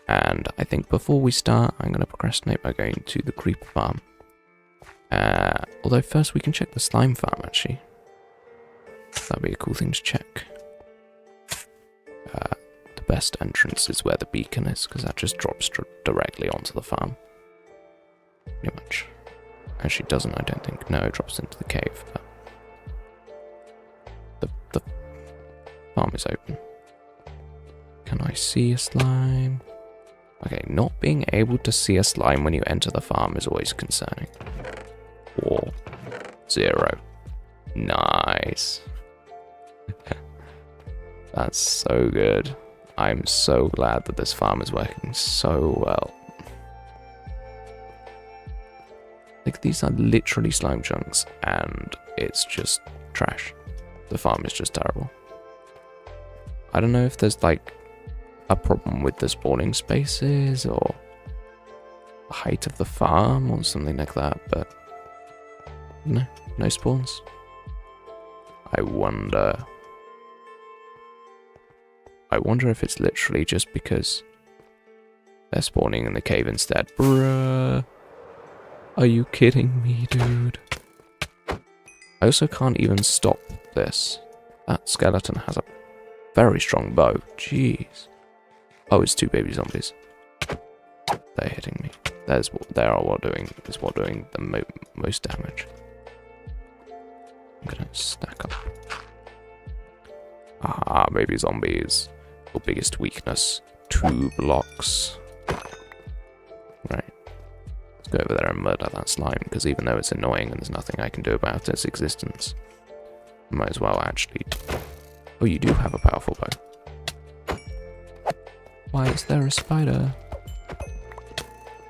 S1: And I think before we start, I'm going to procrastinate by going to the creeper farm. Although first we can check the slime farm, actually. That'd be a cool thing to check. The best entrance is where the beacon is, because that just drops directly onto the farm. Pretty much. Actually, doesn't, I don't think. No, it drops into the cave, but the farm is open. Can I see a slime? Okay, not being able to see a slime when you enter the farm is always concerning. 4, 0. Nice. That's so good. I'm so glad that this farm is working so well. Like, these are literally slime chunks, and it's just trash. The farm is just terrible. I don't know if there's, like, a problem with the spawning spaces, or the height of the farm, or something like that, but no spawns. I wonder if it's literally just because they're spawning in the cave instead. Bruh. Are you kidding me, dude? I also can't even stop this. That skeleton has a very strong bow. Jeez. Oh, it's 2 baby zombies. They're hitting me. Is what doing the most damage. I'm gonna stack up. Ah, baby zombies. Your biggest weakness. 2 blocks. Right. Let's go over there and murder that slime, because even though it's annoying and there's nothing I can do about its existence, I might as well actually... Oh, you do have a powerful bow. Why is there a spider?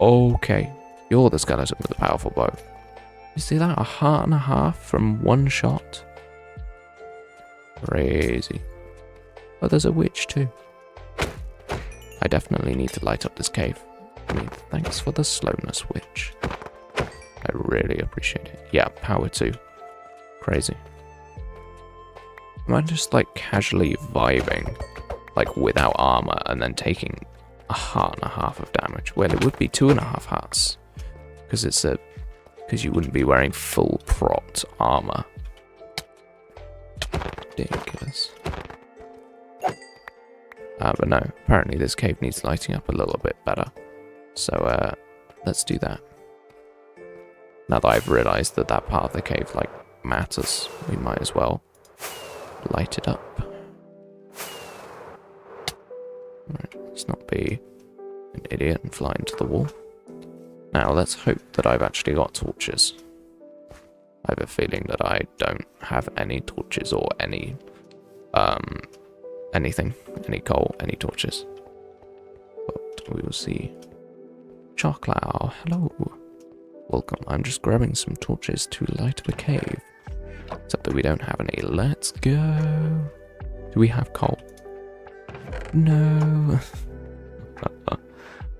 S1: Okay, you're the skeleton with a powerful bow. You see that? 1.5 hearts from 1 shot. Crazy. Oh, there's a witch too. I definitely need to light up this cave. I mean, thanks for the slowness, witch. I really appreciate it. Yeah, power 2. Crazy. Am I just like casually vibing, like without armor, and then taking 1.5 hearts of damage? Well, it would be 2.5 hearts, because you wouldn't be wearing full propped armor. ridiculous. But no, apparently this cave needs lighting up a little bit better. So, let's do that. Now that I've realised that that part of the cave, like, matters, we might as well light it up. Alright, let's not be an idiot and fly into the wall. Now, let's hope that I've actually got torches. I have a feeling that I don't have any torches or any, anything. Any coal, any torches. But we will see. Chocolate, hello. Welcome, I'm just grabbing some torches to light the cave. Except that we don't have any. Let's go. Do we have coal? No.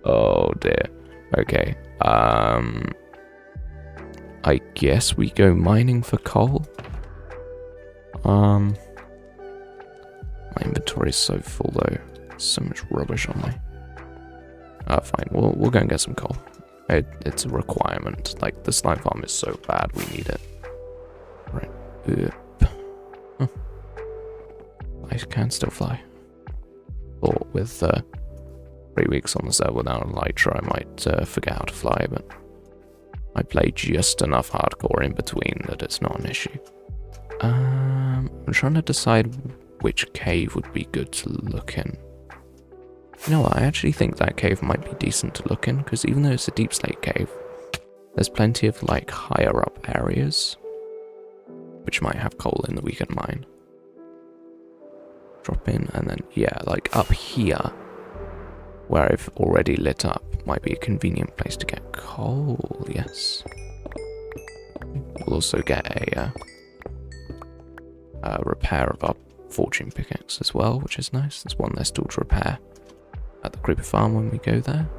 S1: Oh dear. Okay. I guess we go mining for coal. My inventory is so full though. So much rubbish on me. Fine. We'll go and get some coal. It's a requirement. Like, the slime farm is so bad, we need it. Right. Huh. I can still fly. Or with 3 weeks on the server without a Elytra, I might forget how to fly, but I play just enough hardcore in between that it's not an issue. I'm trying to decide which cave would be good to look in. You know what, I actually think that cave might be decent to look in, because even though it's a deep slate cave, there's plenty of, like, higher up areas, which might have coal in that we can mine. Drop in, and then, yeah, like, up here, where I've already lit up, might be a convenient place to get coal, yes. We'll also get a repair of our fortune pickaxe as well, which is nice. There's one less tool to repair at the creeper farm when we go there.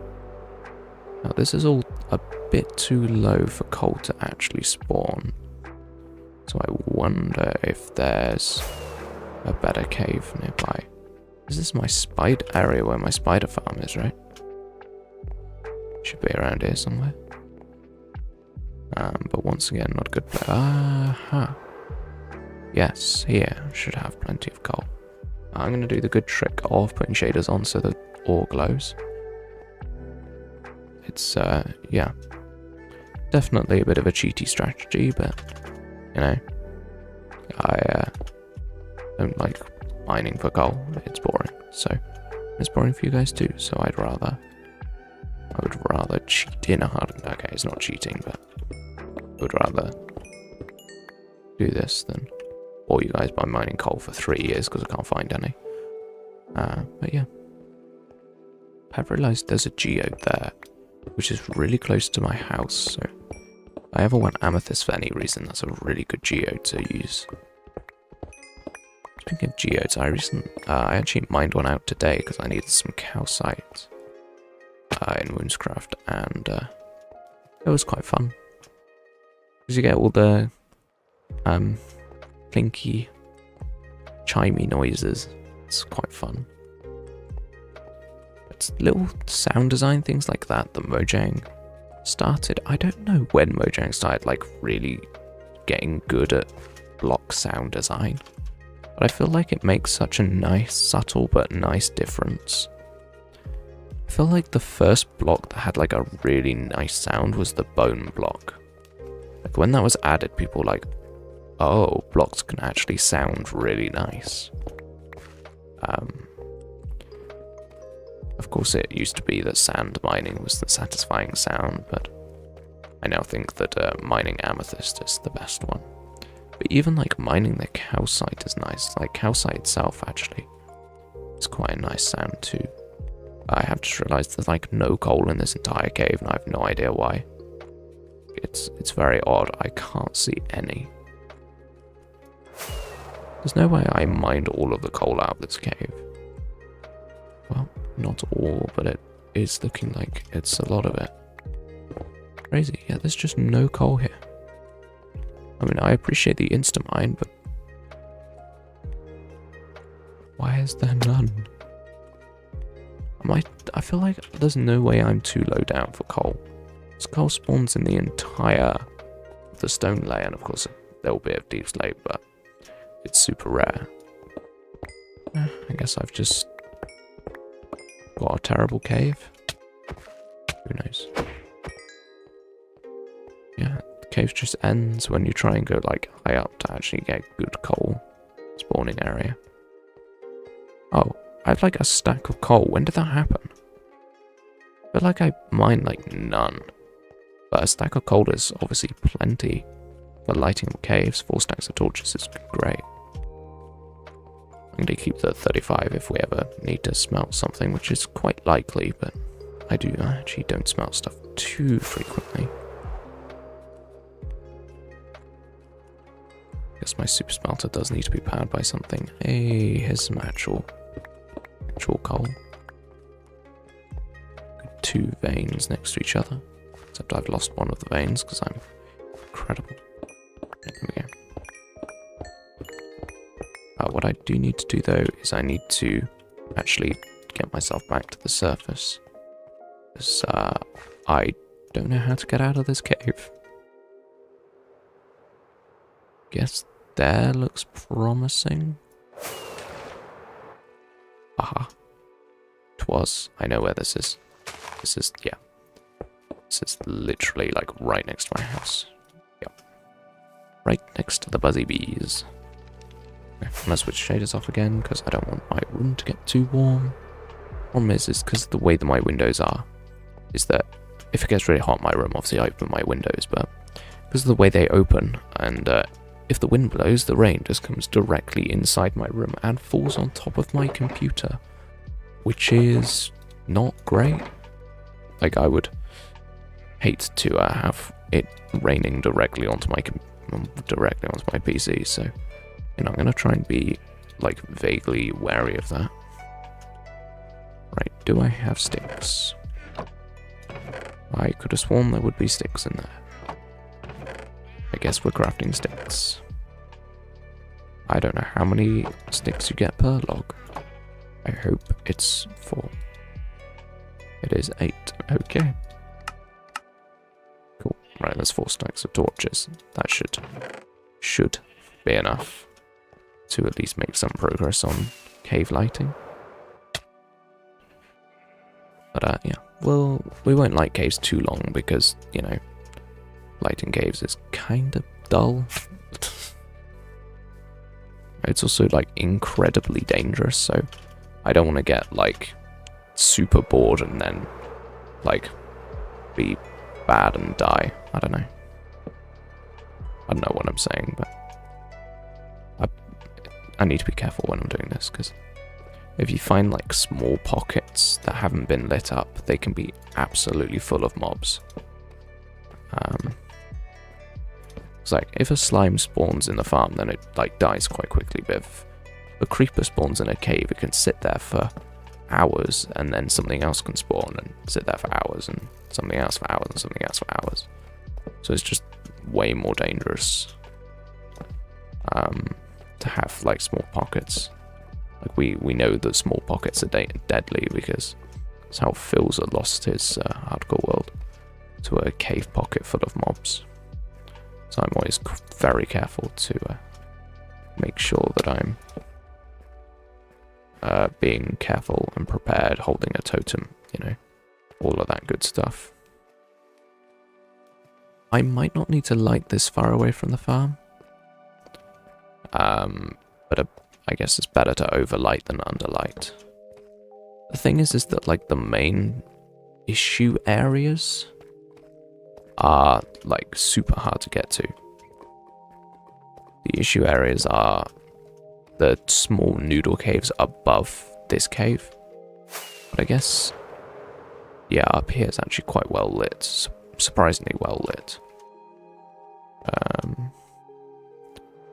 S1: Now this is all a bit too low for coal to actually spawn. So I wonder if there's a better cave nearby. Is this my spider area where my spider farm is, right? Should be around here somewhere. But once again, not a good place. Aha. Yes, here should have plenty of coal. I'm going to do the good trick of putting shaders on so that ore glows. It's, yeah. Definitely a bit of a cheaty strategy, but, you know, I don't like mining for coal. It's boring. So, it's boring for you guys too, so I would rather cheat in a hard... Okay, it's not cheating, but I would rather do this than bore you guys by mining coal for 3 years because I can't find any. But yeah. I've realised there's a geode there, which is really close to my house, so if I ever want amethyst for any reason, that's a really good geode to use. Speaking of geodes, I actually mined one out today because I needed some calcite in Woundscraft, and it was quite fun. Because you get all the clinky, chimey noises. It's quite fun. It's little sound design things like that Mojang started. I don't know when Mojang started, like, really getting good at block sound design. But I feel like it makes such a nice, subtle but nice difference. I feel like the first block that had like a really nice sound was the bone block. Like when that was added, people were like, oh, blocks can actually sound really nice. Of course it used to be that sand mining was the satisfying sound, but I now think that mining amethyst is the best one. But even like mining the calcite is nice. Like calcite itself actually is quite a nice sound too. I have just realised there's like no coal in this entire cave and I have no idea why. It's very odd. I can't see any. There's no way I mined all of the coal out of this cave. Well, not all, but it is looking like it's a lot of it. Crazy. Yeah, there's just no coal here. I mean, I appreciate the insta-mine, but why is there none? I feel like there's no way I'm too low down for coal. This coal spawns in the entire of the stone layer, and of course there will be a deep slate, but it's super rare. I guess I've just got a terrible cave. Who knows? Yeah, the cave just ends when you try and go like high up to actually get good coal spawning area. Oh, I have like a stack of coal. When did that happen? I feel like I mined like none. But a stack of coal is obviously plenty for lighting up caves. 4 stacks of torches is great. I'm going to keep the 35 if we ever need to smelt something, which is quite likely, but I actually don't smelt stuff too frequently. Guess my super smelter does need to be powered by something. Hey, here's some actual coal. 2 veins next to each other. Except I've lost one of the veins because I'm incredible. There we go. What I do need to do though is I need to actually get myself back to the surface. Because I don't know how to get out of this cave. Guess there looks promising. Aha. I know where this is. Yeah. This is literally like right next to my house. Yep. Right next to the buzzy bees. Okay, I'm gonna switch shaders off again because I don't want my room to get too warm. Problem is because of the way that my windows are, is that if it gets really hot in my room, obviously I open my windows, but because of the way they open, and if the wind blows, the rain just comes directly inside my room and falls on top of my computer, which is not great. Like, I would hate to have it raining directly onto my PC, so you know, I'm gonna try and be like vaguely wary of that. Right, do I have sticks? I could have sworn there would be sticks in there. I guess we're crafting sticks. I don't know how many sticks you get per log. I hope it's 4. It is 8. Okay. Cool. Right, there's 4 stacks of torches. That should be enough to at least make some progress on cave lighting. But yeah, well, we won't light caves too long because, you know, lighting caves is kind of dull. It's also like incredibly dangerous, so I don't want to get like super bored and then like be bad and die. I don't know what I'm saying, but I need to be careful when I'm doing this, because if you find like small pockets that haven't been lit up, they can be absolutely full of mobs. It's like if a slime spawns in the farm, then it like dies quite quickly, but if a creeper spawns in a cave, it can sit there for hours, and then something else can spawn and sit there for hours, and something else for hours, and something else for hours. So it's just way more dangerous to have like small pockets. Like we know that small pockets are deadly, because that's how Philza lost his hardcore world, to a cave pocket full of mobs. So I'm always very careful to make sure that I'm being careful and prepared, holding a totem, you know, all of that good stuff. I might not need to light this far away from the farm, but I guess it's better to overlight than underlight. The thing is that like the main issue areas are like super hard to get to. The issue areas are the small noodle caves above this cave. But I guess, yeah, up here is actually quite well lit, surprisingly well lit.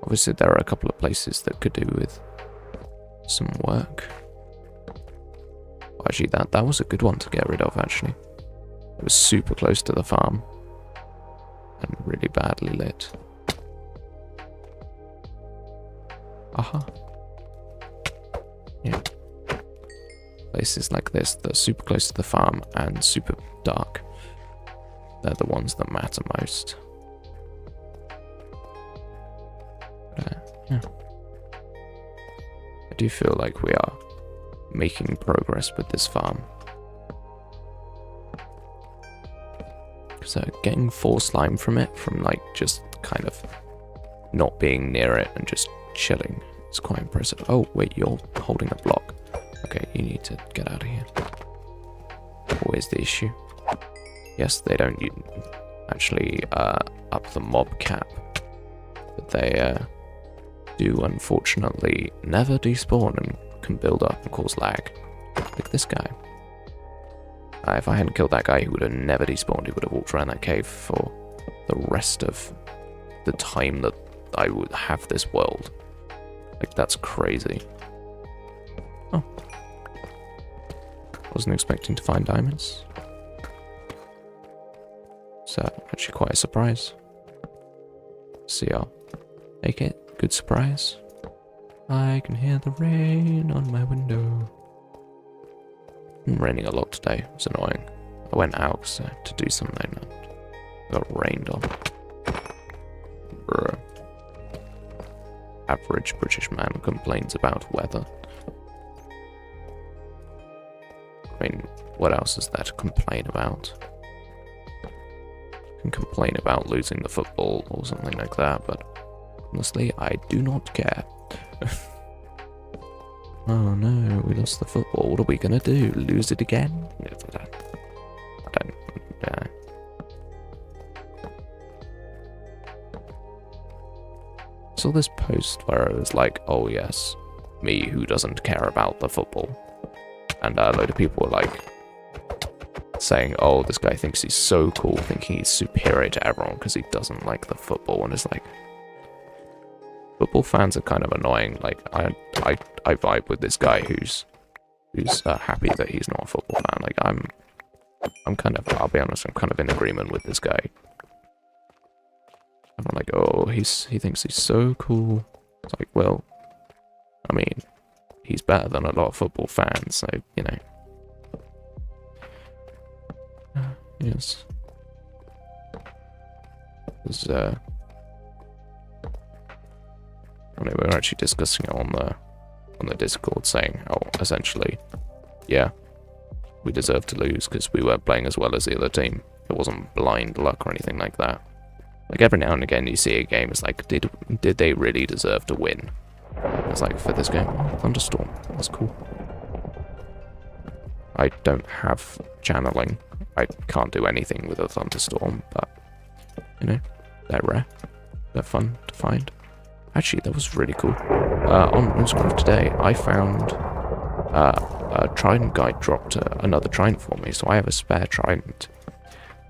S1: Obviously there are a couple of places that could do with some work. Actually, that was a good one to get rid of, actually. It was super close to the farm and really badly lit. Aha. Yeah. Places like this that are super close to the farm and super dark, they're the ones that matter most. Yeah. I do feel like we are making progress with this farm. So getting 4 slime from it, from like just kind of not being near it and just chilling, is quite impressive. Oh wait, you're holding a block. Okay, you need to get out of here. Always the issue. Yes, they don't actually up the mob cap, but they do unfortunately never despawn and can build up and cause lag. Like this guy. If I hadn't killed that guy, he would have never despawned. He would have walked around that cave for the rest of the time that I would have this world. Like, that's crazy. Oh. Wasn't expecting to find diamonds. So, actually quite a surprise. See, I'll make it. Good surprise. I can hear the rain on my window. It's been raining a lot today. It's annoying. I went out to do something and got rained on. Bruh. Average British man complains about weather. I mean, what else is there to complain about? You can complain about losing the football or something like that, but honestly, I do not care. Oh no, we lost the football. What are we gonna do? Lose it again? I don't. Saw this post where it was like, oh yes, me who doesn't care about the football. And a load of people were like, saying, oh, this guy thinks he's so cool, thinking he's superior to everyone because he doesn't like the football. And it's like, football fans are kind of annoying. Like, I vibe with this guy who's happy that he's not a football fan. Like, I'm kind of, I'll be honest, I'm kind of in agreement with this guy. I'm like, oh, he thinks he's so cool. It's like, well, I mean, he's better than a lot of football fans, so, you know. Yes. There's, I mean, we were actually discussing it on the Discord, saying how essentially, yeah, we deserved to lose because we weren't playing as well as the other team. It wasn't blind luck or anything like that. Like every now and again, you see a game. It's like, did they really deserve to win? It's like for this game, oh, thunderstorm. That's cool. I don't have channeling. I can't do anything with a thunderstorm, but you know, they're rare. They're fun to find. Actually, that was really cool. On Minecraft today, I found a trident guy dropped another trident for me, so I have a spare trident.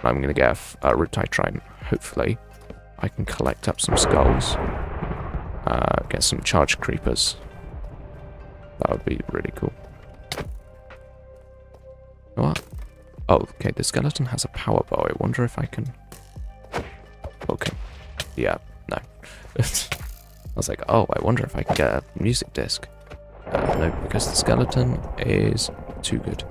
S1: I'm going to get a riptide trident, hopefully. I can collect up some skulls, get some charge creepers. That would be really cool. What? Oh, okay, the skeleton has a power bow. I wonder if I can... Okay. Yeah, no. I was like, oh, I wonder if I can get a music disc. No, because the skeleton is too good.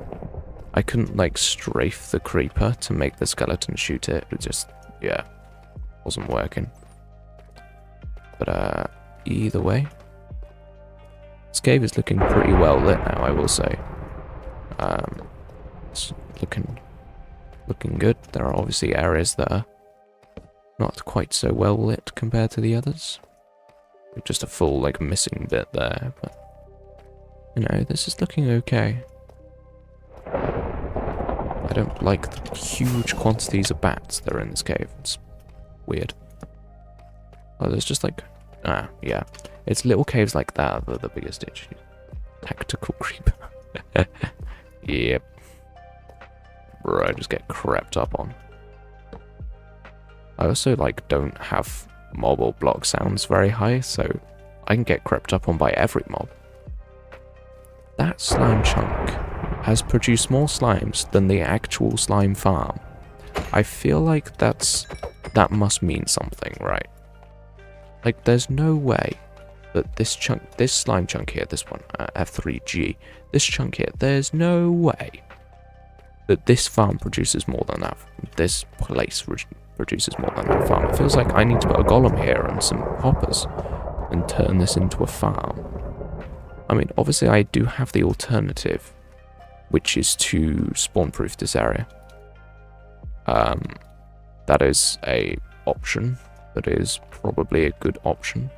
S1: I couldn't, like, strafe the creeper to make the skeleton shoot it. It just, yeah, wasn't working. But, either way, this cave is looking pretty well lit now, I will say. It's looking good. There are obviously areas that are not quite so well lit compared to the others. Just a full, like, missing bit there, but, you know, this is looking okay. I don't like the huge quantities of bats that are in this cave. It's weird. Oh, there's just like... yeah. It's little caves like that that are the biggest issue. Tactical creeper. Yep. Bro, I just get crept up on. I also, like, don't have mob or block sounds very high, so I can get crept up on by every mob. That slime chunk has produced more slimes than the actual slime farm. I feel like that must mean something, right? Like, there's no way that this slime chunk here, this one, F3G, this chunk here, there's no way that this farm produces more than that. This place produces more than that farm. It feels like I need to put a golem here and some hoppers and turn this into a farm. I mean, obviously I do have the alternative, which is to spawn-proof this area. That is a option. That is probably a good option.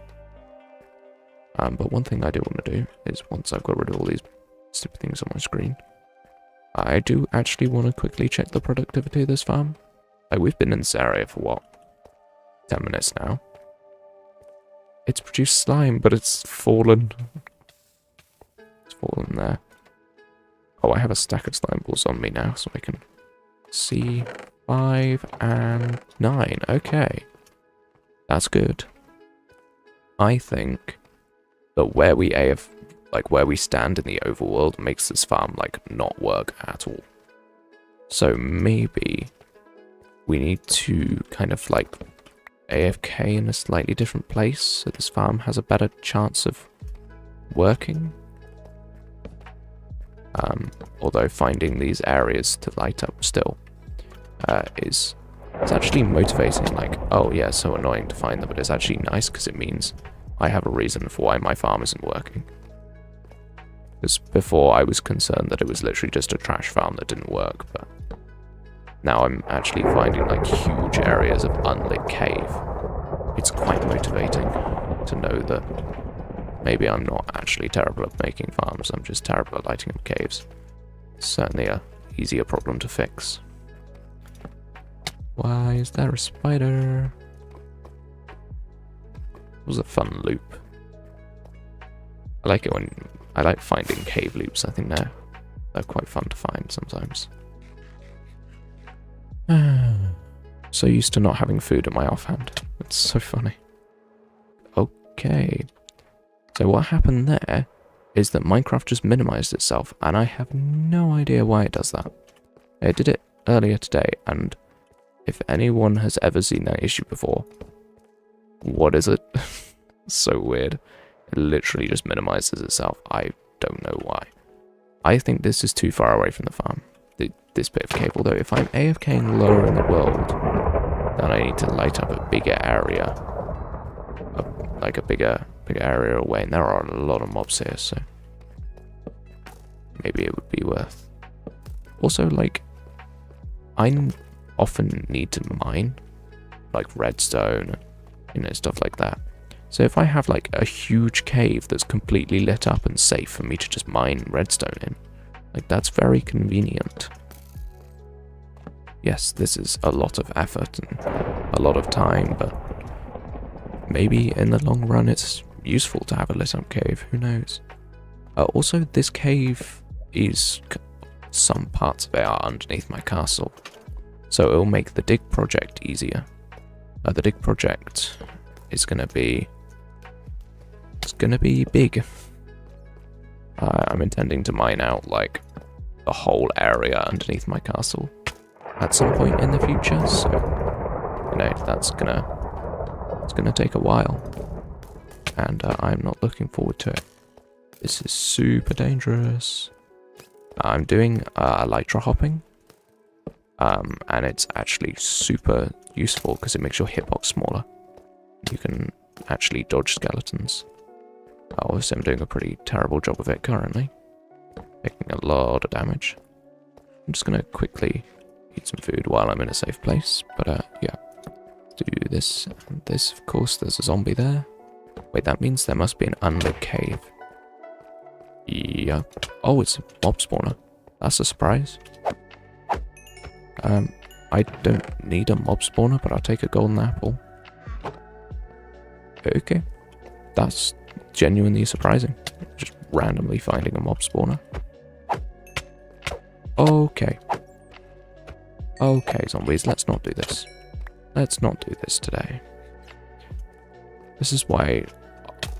S1: But one thing I do want to do is, once I've got rid of all these stupid things on my screen, I do actually want to quickly check the productivity of this farm. Like, we've been in this area for what? 10 minutes now. It's produced slime, but it's fallen. It's fallen there. Oh, I have a stack of slime balls on me now, so I can see 5 and 9. Okay. That's good. I think that where we stand in the overworld makes this farm, like, not work at all. So maybe we need to kind of, like, AFK in a slightly different place so this farm has a better chance of working. Although finding these areas to light up still is actually motivating. Like, oh yeah, so annoying to find them, but it's actually nice because it means I have a reason for why my farm isn't working. Because before I was concerned that it was literally just a trash farm that didn't work, but now I'm actually finding like huge areas of unlit cave. It's quite motivating to know that maybe I'm not actually terrible at making farms, I'm just terrible at lighting up caves. It's certainly a easier problem to fix. Why is there a spider? It was a fun loop. I like it when I like finding cave loops. I think they're quite fun to find sometimes. So used to not having food in my offhand. It's so funny. Okay. So what happened there is that Minecraft just minimized itself, and I have no idea why it does that. I did it earlier today, and if anyone has ever seen that issue before, what is it? So weird. It literally just minimizes itself. I don't know why. I think this is too far away from the farm. This bit of cave, although if I'm AFKing lower in the world, then I need to light up a bigger area. Like a bigger area away, and there are a lot of mobs here, so maybe it would be worth. Also, like, I often need to mine, like redstone, you know, stuff like that. So if I have like a huge cave that's completely lit up and safe for me to just mine redstone in, like, that's very convenient. Yes, this is a lot of effort and a lot of time, but maybe in the long run it's useful to have a lit up cave, who knows. Also, this cave is, some parts of it are underneath my castle, so it'll make the dig project easier. The dig project is gonna be, big. I'm intending to mine out like the whole area underneath my castle at some point in the future, so you know, it's gonna take a while, and I'm not looking forward to it. This is super dangerous. I'm doing elytra hopping, and it's actually super useful because it makes your hitbox smaller. You can actually dodge skeletons. Obviously I'm doing a pretty terrible job of it currently, taking a lot of damage. I'm just gonna quickly eat some food while I'm in a safe place, but yeah. Do this and this. Of course, there's a zombie there. Wait, that means there must be an unlit cave. Yeah. Oh, it's a mob spawner. That's a surprise. I don't need a mob spawner, but I'll take a golden apple. Okay. That's genuinely surprising. Just randomly finding a mob spawner. Okay. Okay, zombies, let's not do this. Let's not do this today. This is why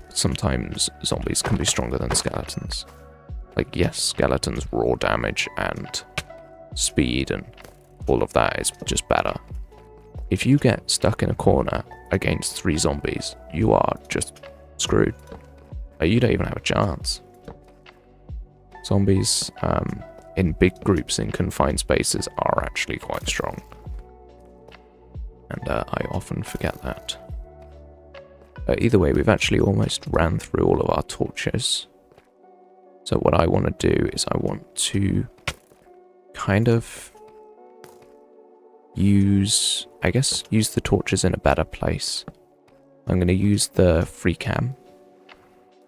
S1: sometimes zombies can be stronger than skeletons. Like, yes, skeletons' raw damage and speed and all of that is just better. If you get stuck in a corner against 3 zombies, you are just screwed. You don't even have a chance. Zombies in big groups in confined spaces are actually quite strong. And I often forget that. Either way, we've actually almost ran through all of our torches. So what I want to do is I want to kind of use the torches in a better place. I'm going to use the free cam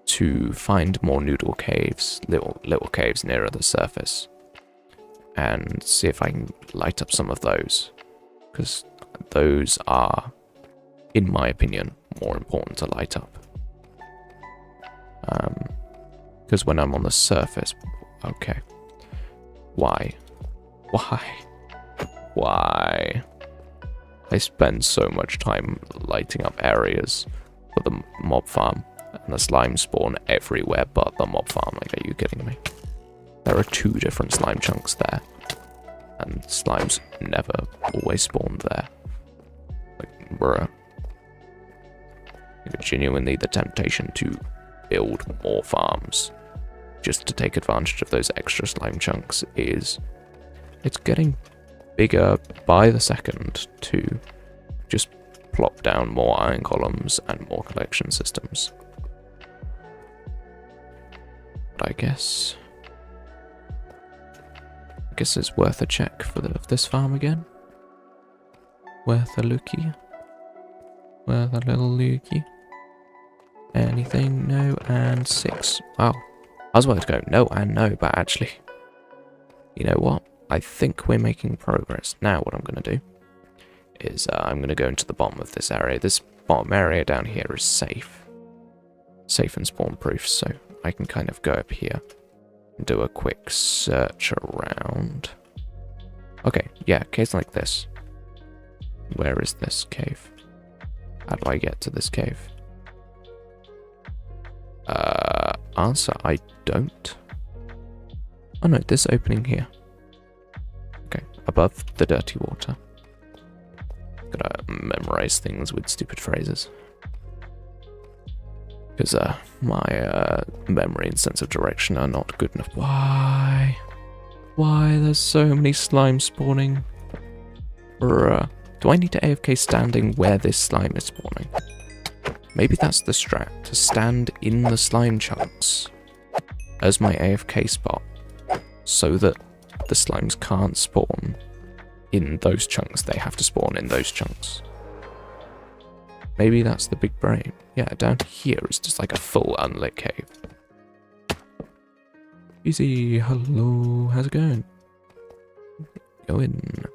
S1: to find more noodle caves, little caves nearer the surface, and see if I can light up some of those, because those are, in my opinion, more important to light up. Because when I'm on the surface, okay, why? I spend so much time lighting up areas for the mob farm, and the slime spawn everywhere but the mob farm. Like, are you kidding me? There are 2 different slime chunks there, and slimes never always spawn there. Like, bruh. Genuinely, the temptation to build more farms just to take advantage of those extra slime chunks it's getting bigger by the second to just plop down more iron columns and more collection systems. But I guess it's worth a check for this farm again. Worth a lookie. Worth a little lookie. Anything? No, and 6. Wow. I was about to go no and no, but actually, you know what? I think we're making progress. Now what I'm going to do is I'm going to go into the bottom of this area. This bottom area down here is safe. Safe and spawn proof, so I can kind of go up here and do a quick search around. Okay, yeah, caves like this. Where is this cave? How do I get to this cave? Answer, I don't. Oh no, this opening here. Okay, above the dirty water. Gotta memorize things with stupid phrases. Because my memory and sense of direction are not good enough. Why? Why there's so many slime spawning? Bruh. Do I need to AFK standing where this slime is spawning? Maybe that's the strat, to stand in the slime chunks as my AFK spot, so that the slimes can't spawn in those chunks, they have to spawn in those chunks. Maybe that's the big brain. Yeah, down here is just like a full unlit cave. Easy, hello, how's it going? Going.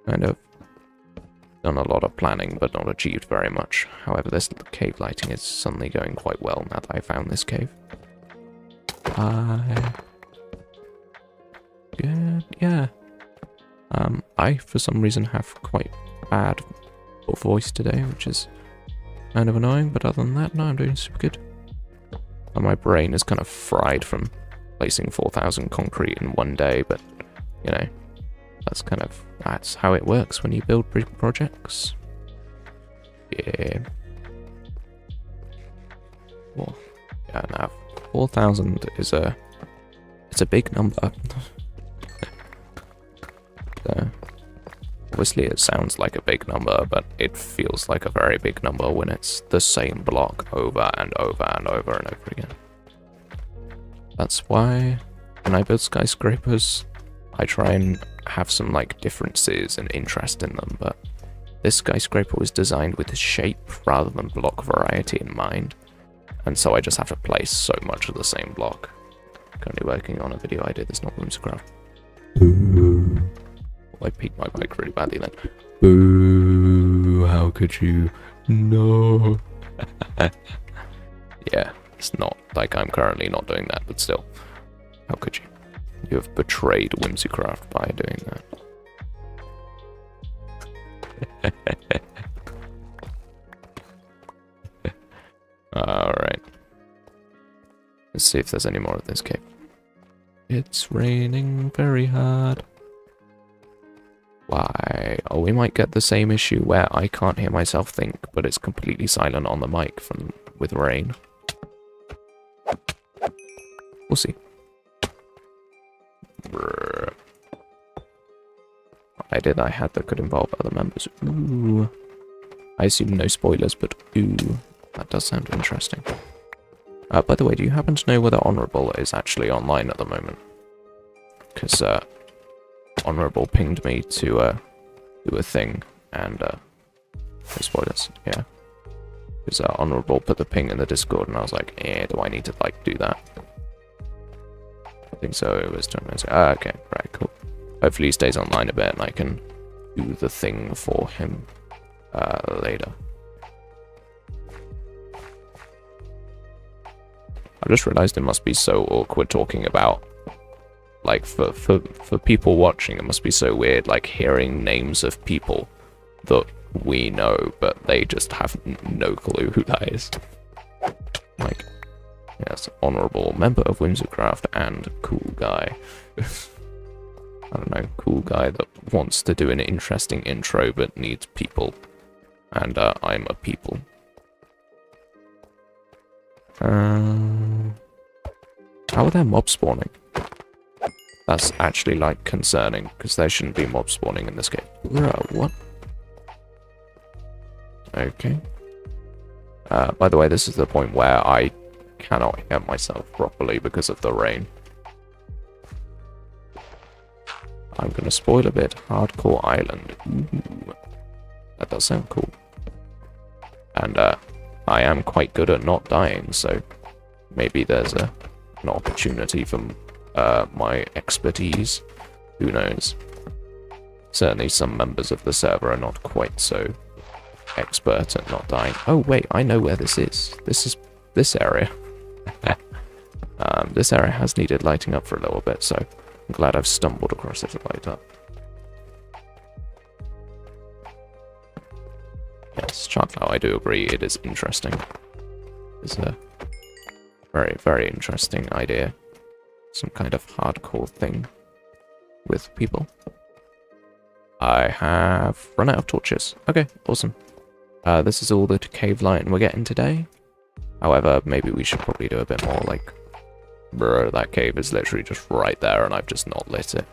S1: Kind of. Done a lot of planning, but not achieved very much. However, this cave lighting is suddenly going quite well now that I found this cave. Good, yeah. I, for some reason, have quite bad voice today, which is kind of annoying, but other than that, no, I'm doing super good. And my brain is kind of fried from placing 4,000 concrete in one day, but, you know, that's how it works when you build big projects. Yeah. Well, yeah, now 4,000 is it's a big number. Obviously it sounds like a big number, but it feels like a very big number when it's the same block over and over and over and over again. That's why when I build skyscrapers, I try and have some like differences and interest in them, but this skyscraper was designed with shape rather than block variety in mind, and so I just have to place so much of the same block. Currently working on a video idea that's not Whimsicraft. Boo. Well, I peaked my mic really badly then. Boo, how could you? No. Yeah, it's not like I'm currently not doing that, but still. How could you? You have betrayed Whimsicraft by doing that. Alright. Let's see if there's any more of this cave. It's raining very hard. Why? Oh, we might get the same issue where I can't hear myself think, but it's completely silent on the mic with rain. We'll see. Brr. I had that could involve other members. Ooh. I assume no spoilers, but ooh, that does sound interesting. By the way, do you happen to know whether Honourable is actually online at the moment? Because Honourable pinged me to do a thing, and spoilers, yeah. Because Honourable put the ping in the Discord, and I was like, do I need to like do that? I think so. It was 10 minutes. Okay, right, cool. Hopefully he stays online a bit, and I can do the thing for him later. I just realized it must be so awkward talking about, like, for people watching, it must be so weird, like, hearing names of people that we know, but they just have no clue who that is. Like, yes, honourable member of Whimsicraft and cool guy. I don't know, cool guy that wants to do an interesting intro but needs people. And I'm a people. How are there mob spawning? That's actually, like, concerning, because there shouldn't be mob spawning in this game. Bruh, what? Okay. By the way, this is the point where I cannot hear myself properly because of the rain. I'm gonna spoil a bit. Hardcore Island. Ooh. That does sound cool. And, I am quite good at not dying, so maybe there's an opportunity for my expertise. Who knows? Certainly some members of the server are not quite so expert at not dying. Oh wait, I know where this is. This is this area. This area has needed lighting up for a little bit, so I'm glad I've stumbled across it to light up. Yes, Chartlow, I do agree, it is interesting. It's a very, very interesting idea. Some kind of hardcore thing with people. I have run out of torches. Okay, awesome. This is all the cave lighting we're getting today. However, maybe we should probably do a bit more, like... Bro, that cave is literally just right there and I've just not lit it.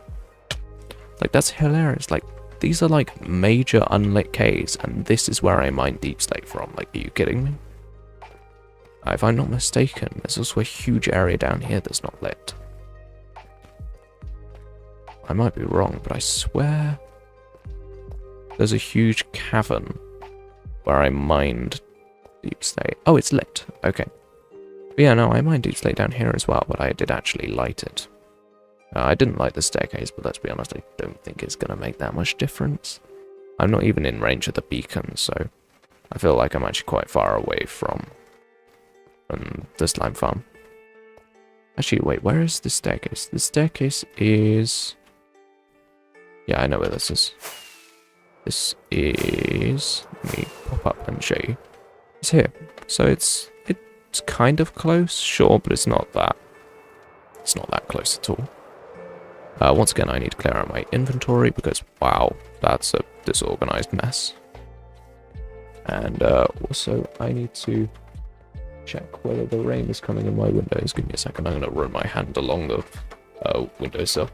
S1: Like, that's hilarious. Like, these are, like, major unlit caves, and this is where I mine deep slate from. Like, are you kidding me? If I'm not mistaken, there's also a huge area down here that's not lit. I might be wrong, but I swear there's a huge cavern where I mined deep slate. Oh, it's lit. Okay. But yeah, no, I mined deep slate down here as well, but I did actually light it. I didn't light the staircase, but let's be honest, I don't think it's going to make that much difference. I'm not even in range of the beacon, so I feel like I'm actually quite far away from the slime farm. Actually, wait, where is the staircase? The staircase is... Yeah, I know where this is. This is... Let me pop up and show you. It's here. So it's kind of close, sure, but it's not that close at all. Once again, I need to clear out my inventory because, wow, that's a disorganized mess. And also, I need to check whether the rain is coming in my windows. Give me a second, I'm going to run my hand along the windowsill.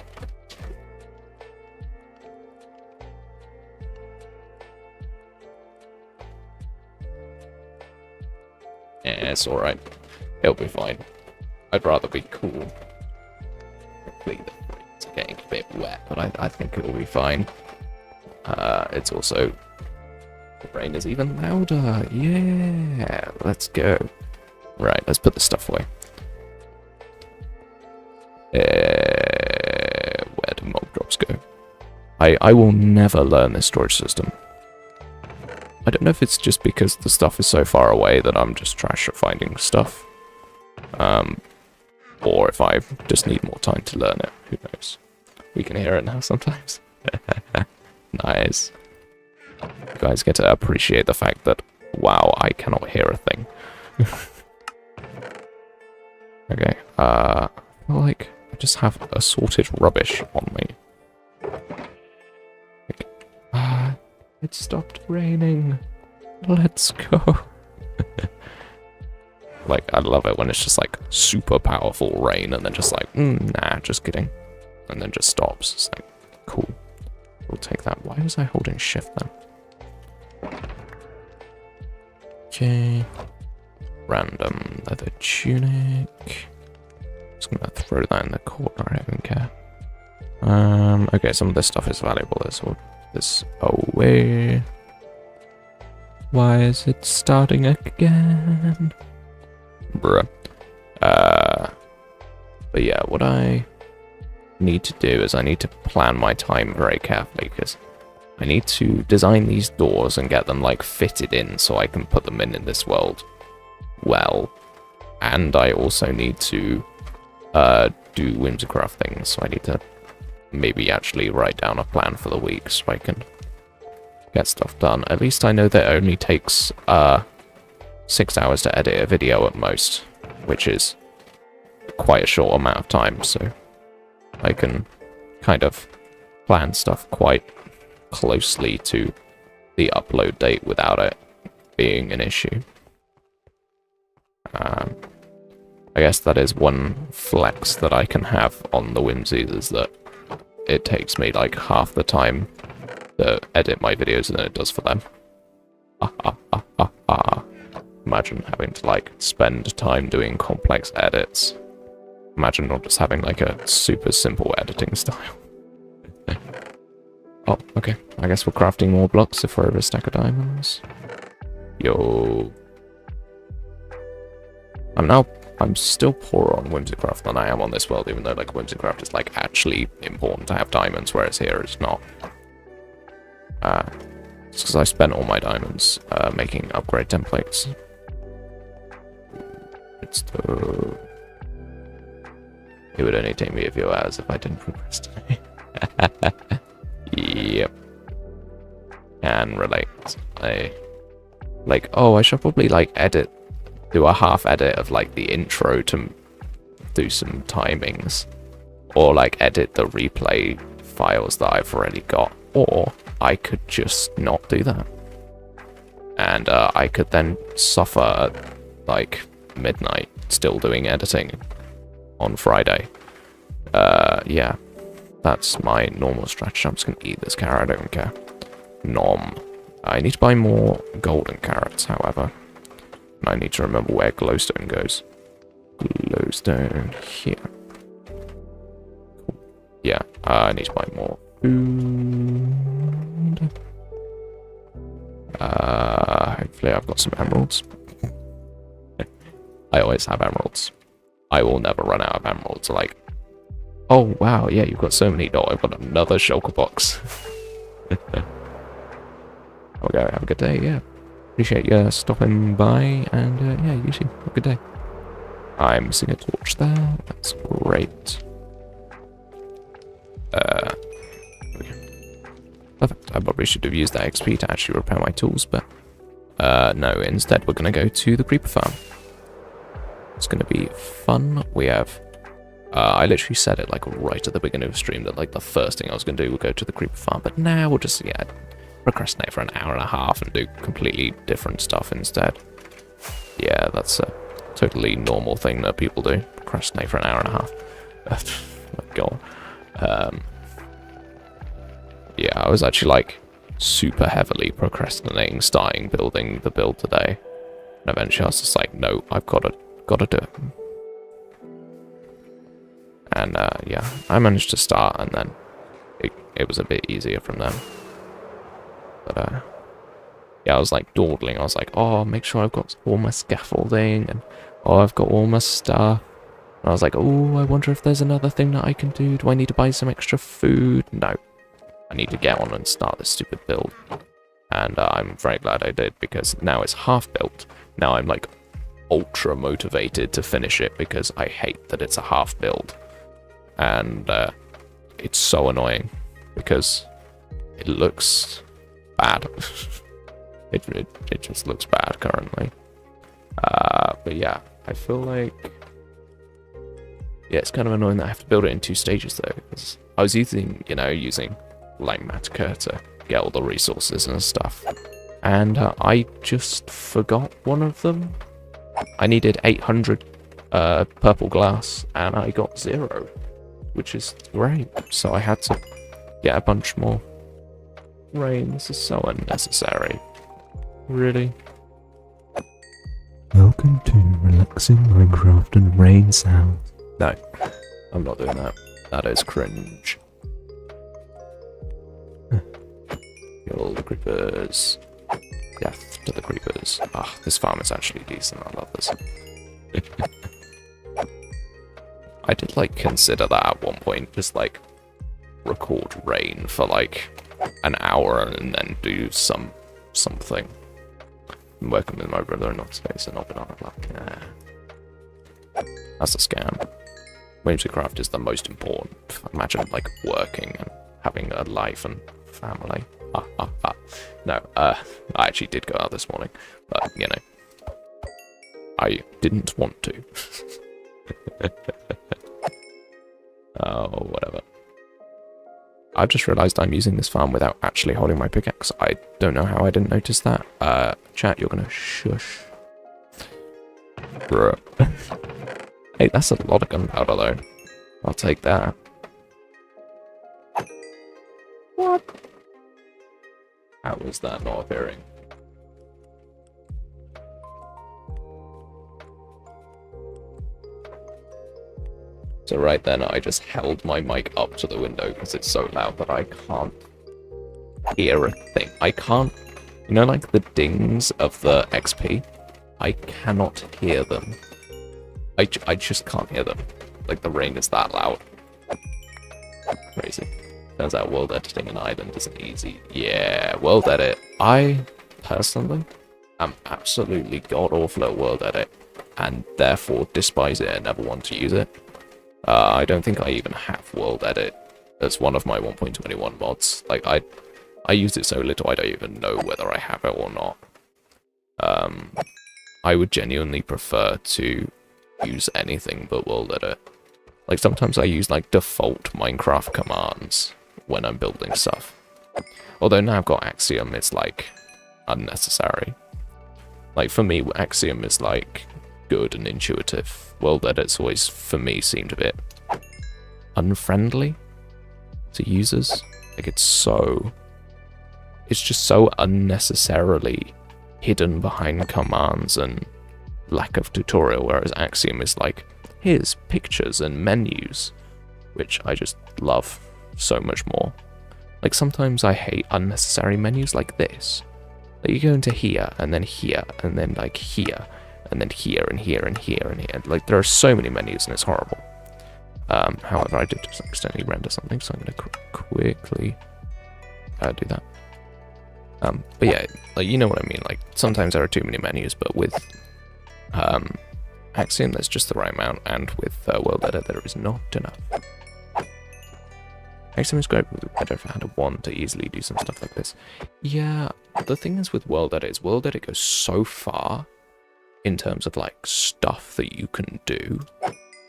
S1: Yeah, it's alright. It'll be fine. I'd rather be cool. Hopefully the rain's getting a bit wet, but I think it'll be fine. It's also... The rain is even louder. Yeah, let's go. Right, let's put the stuff away. Where do mob drops go? I will never learn this storage system. I don't know if it's just because the stuff is so far away that I'm just trash at finding stuff. Or if I just need more time to learn it. Who knows? We can hear it now sometimes. Nice. You guys get to appreciate the fact that, wow, I cannot hear a thing. Okay, I feel like I just have assorted rubbish on me. Like, it stopped raining. Let's go. Like, I love it when it's just like super powerful rain and then just like, nah, just kidding. And then just stops. It's like, cool. We'll take that. Why was I holding shift then? Okay. Random leather tunic. Just gonna throw that in the corner, I don't care. Okay, some of this stuff is valuable. Let's hold this away. Why is it starting again? Bruh. But yeah, what I need to do is I need to plan my time very carefully, because I need to design these doors and get them like fitted in so I can put them in this world well. And I also need to do Whimsicraft things, so I need to maybe actually write down a plan for the week so I can get stuff done. At least I know that it only takes 6 hours to edit a video at most, which is quite a short amount of time, so I can kind of plan stuff quite closely to the upload date without it being an issue. I guess that is one flex that I can have on the Whimsies, is that it takes me like half the time to edit my videos than it does for them. Imagine having to like spend time doing complex edits. Imagine not just having like a super simple editing style. Oh, okay. I guess we're crafting more blocks if we're over a stack of diamonds. Yo. I'm still poorer on Whimsicraft than I am on this world, even though like Whimsicraft is like actually important to have diamonds, whereas here it's not. It's because I spent all my diamonds making upgrade templates. It would only take me a few hours if I didn't procrastinate. Yep. Can relate. I should probably like do a half edit of like the intro to do some timings, or like edit the replay files that I've already got, or I could just not do that, and I could then suffer at like midnight still doing editing on Friday. Yeah, that's my normal strategy. I'm just gonna eat this carrot, I don't care. Nom. I need to buy more golden carrots, however. And I need to remember where glowstone goes. Glowstone here. Cool. Yeah, I need to buy more food. Hopefully I've got some emeralds. I always have emeralds. I will never run out of emeralds. Like, oh wow, yeah, you've got so many. No, I've got another shulker box. Okay, have a good day, yeah. Appreciate you stopping by, and yeah, you too. Have a good day. I'm missing a torch there. That's great. Perfect. I probably should have used that XP to actually repair my tools, but no, instead we're going to go to the creeper farm. It's going to be fun. We have... I literally said it like right at the beginning of the stream that like the first thing I was going to do would go to the creeper farm, but now we'll just, yeah, procrastinate for an hour and a half and do completely different stuff instead. Yeah, that's a totally normal thing that people do. Procrastinate for an hour and a half. Oh my god. Yeah, I was actually like super heavily procrastinating starting building the build today. And eventually I was just like, no, I've got to do it. And yeah, I managed to start, and then it was a bit easier from then. But yeah, I was like dawdling. I was like, oh, make sure I've got all my scaffolding, and oh, I've got all my stuff. And I was like, oh, I wonder if there's another thing that I can do. Do I need to buy some extra food? No. I need to get on and start this stupid build. And I'm very glad I did, because now it's half built. Now I'm like ultra motivated to finish it, because I hate that it's a half build. And it's so annoying, because it looks bad. it just looks bad currently. But yeah, I feel like... Yeah, it's kind of annoying that I have to build it in 2 stages though, because I was using Langmatica to get all the resources and stuff, and I just forgot one of them. I needed 800 purple glass, and I got 0, which is great, so I had to get a bunch more. Rain, this is so unnecessary. Really?
S2: Welcome to
S1: mixing Minecraft and rain sounds. No, I'm not doing that. That is cringe. Kill the creepers. Death to the creepers. Ah, this farm is actually decent. I love this. I did like consider that at one point, just like record rain for like an hour and then do something. I'm working with my brother in not space and not been on a luck. Nah. That's a scam. Craft is the most important. Imagine like working and having a life and family. No, I actually did go out this morning, but you know, I didn't want to. Oh, whatever. I've just realised I'm using this farm without actually holding my pickaxe. I don't know how I didn't notice that. Chat, you're gonna shush. Bruh. Hey, that's a lot of gunpowder though. I'll take that. What? How was that not appearing? So right then, I just held my mic up to the window because it's so loud that I can't hear a thing. I can't, you know, like the dings of the XP? I cannot hear them. I just can't hear them. Like the rain is that loud. Crazy. Turns out world editing an island isn't easy. Yeah, world edit. I, personally, am absolutely god-awful at world edit, and therefore despise it and never want to use it. I don't think I even have world edit as one of my 1.21 mods. Like, I use it so little I don't even know whether I have it or not. I would genuinely prefer to use anything but world edit. Like, sometimes I use, like, default Minecraft commands when I'm building stuff. Although now I've got Axiom, it's, like, unnecessary. Like, for me, Axiom is, like, good and intuitive. World edits always, for me, seemed a bit unfriendly to users. Like, it's just so unnecessarily hidden behind commands and lack of tutorial, whereas Axiom is like, here's pictures and menus, which I just love so much more. Like, sometimes I hate unnecessary menus like this. Like, you go into here, and then like here, and then here, and here, and here, and here. Like, there are so many menus, and it's horrible. However, I did just accidentally render something, so I'm going to quickly do that. But yeah, like, you know what I mean. Like, sometimes there are too many menus, but with Axiom, there's just the right amount, and with World Edit, there is not enough. Axiom is great, but better if I had a wand to easily do some stuff like this. Yeah, the thing is with World Edit World Edit goes so far in terms of, like, stuff that you can do.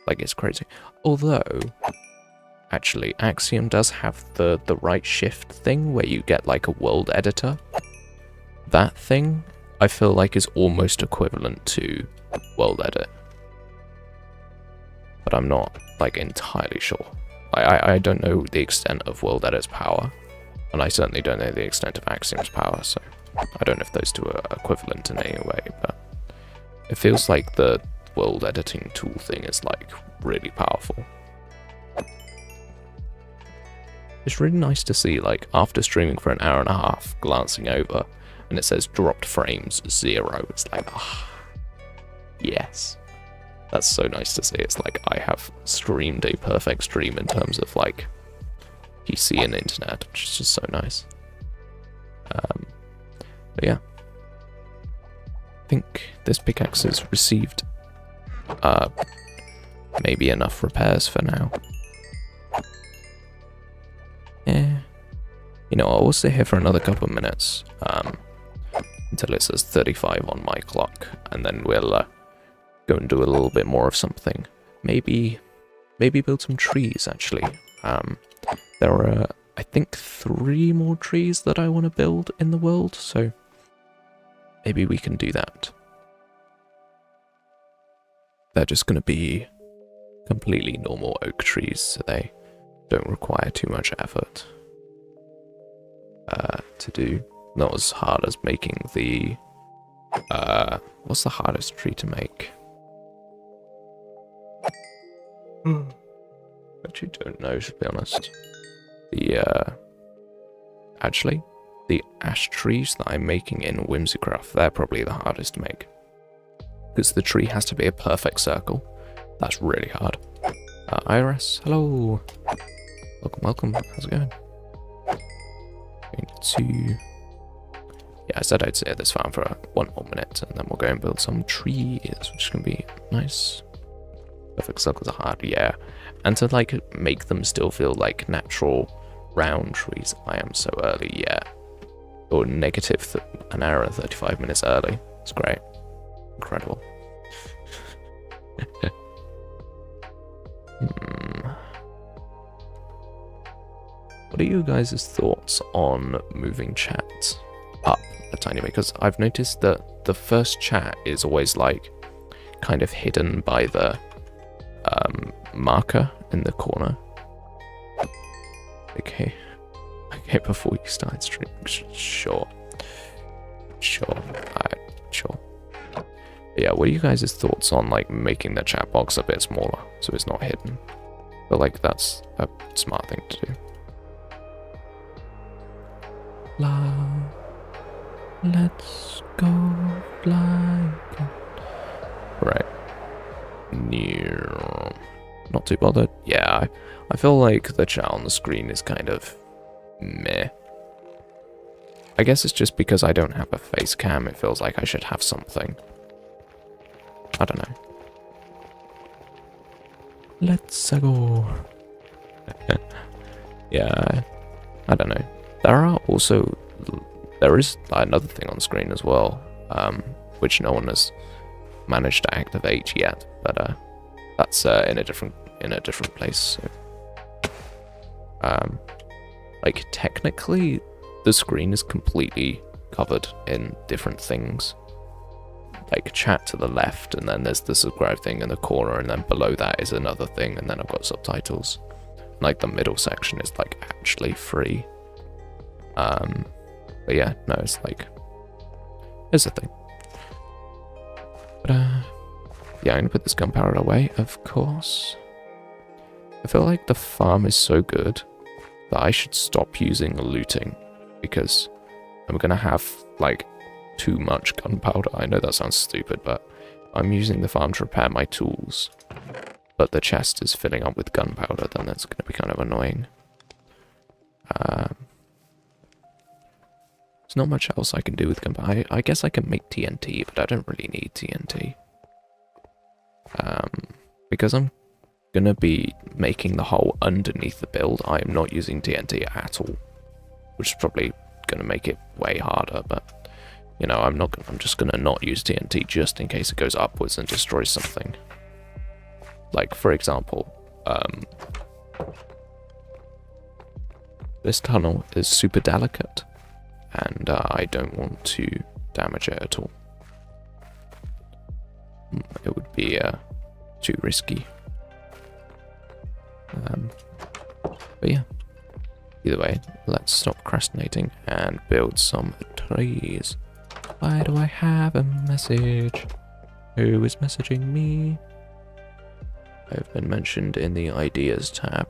S1: Like, it's crazy. Although, actually, Axiom does have the right shift thing where you get, like, a world editor. That thing, I feel like, is almost equivalent to world edit. But I'm not, like, entirely sure. I don't know the extent of world edit's power, and I certainly don't know the extent of Axiom's power, so I don't know if those two are equivalent in any way, but it feels like the world editing tool thing is, like, really powerful. It's really nice to see, like, after streaming for an hour and a half, glancing over, and it says dropped frames 0. It's like, ah, yes. That's so nice to see. It's like I have streamed a perfect stream in terms of, like, PC and internet, which is just so nice. But yeah. I think this pickaxe has received maybe enough repairs for now. Yeah. You know, I'll sit here for another couple of minutes until it says 35 on my clock, and then we'll go and do a little bit more of something. Maybe build some trees, actually. There are, I think, 3 more trees that I want to build in the world, so maybe we can do that. They're just going to be completely normal oak trees, so they don't require too much effort to do. Not as hard as making the... what's the hardest tree to make? Actually don't know, to be honest. Actually, the ash trees that I'm making in Whimsycraft, they're probably the hardest to make. Because the tree has to be a perfect circle. That's really hard. Iris, hello. Welcome. How's it going? Yeah, I said I'd stay at this farm for 1 more minute, and then we'll go and build some trees, which can be nice. Perfect circles are hard, yeah. And to like make them still feel like natural round trees. I am so early, yeah. Or negative an hour and 35 minutes early. It's great. Incredible. What are you guys' thoughts on moving chat up a tiny bit? Because I've noticed that the first chat is always like kind of hidden by the marker in the corner. Okay, before you start streaming, sure. Yeah, what are you guys' thoughts on like making the chat box a bit smaller so it's not hidden? I feel like that's a smart thing to do. Let's go fly. Right. Not too bothered. Yeah, I feel like the chat on the screen is kind of meh. I guess it's just because I don't have a face cam, it feels like I should have something. I don't know. Let's go. Yeah, I don't know. There is another thing on screen as well, which no one has managed to activate yet, but that's in a different place. So. Like technically, the screen is completely covered in different things. Like chat to the left, and then there's the subscribe thing in the corner, and then below that is another thing, and then I've got subtitles. Like the middle section is like actually free. But yeah, no, it's like there's a thing. But yeah, I'm gonna put this gunpowder away, of course. I feel like the farm is so good that I should stop using looting because I'm gonna have like too much gunpowder. I know that sounds stupid, but I'm using the farm to repair my tools, but the chest is filling up with gunpowder, then that's gonna be kind of annoying. There's not much else I can do with gunpowder. I guess I can make TNT, but I don't really need TNT. Because I'm gonna be making the hole underneath the build, I am not using TNT at all, which is probably gonna make it way harder, but you know, I'm just gonna not use TNT just in case it goes upwards and destroys something. Like, for example, this tunnel is super delicate, and I don't want to damage it at all. It would be too risky. But yeah, either way, let's stop procrastinating and build some trees. Why do I have a message? Who is messaging me? I've been mentioned in the ideas tab.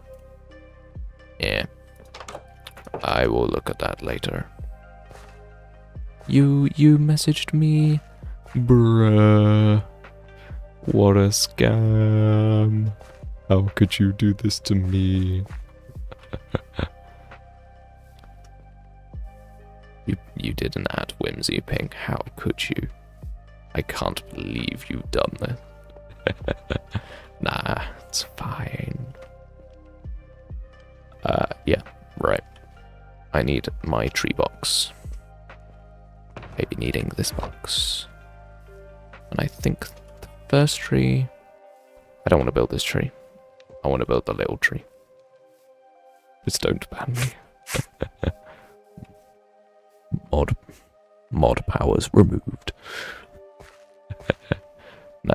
S1: Yeah, I will look at that later. You messaged me? Bruh. What a scam. How could you do this to me? You didn't add Whimsy Pink. How could you? I can't believe you've done this. Nah, it's fine. Yeah, right. I need my tree box. Maybe needing this box. And I think the first tree... I don't want to build this tree. I want to build the little tree. Just don't ban me. Mod powers removed. No.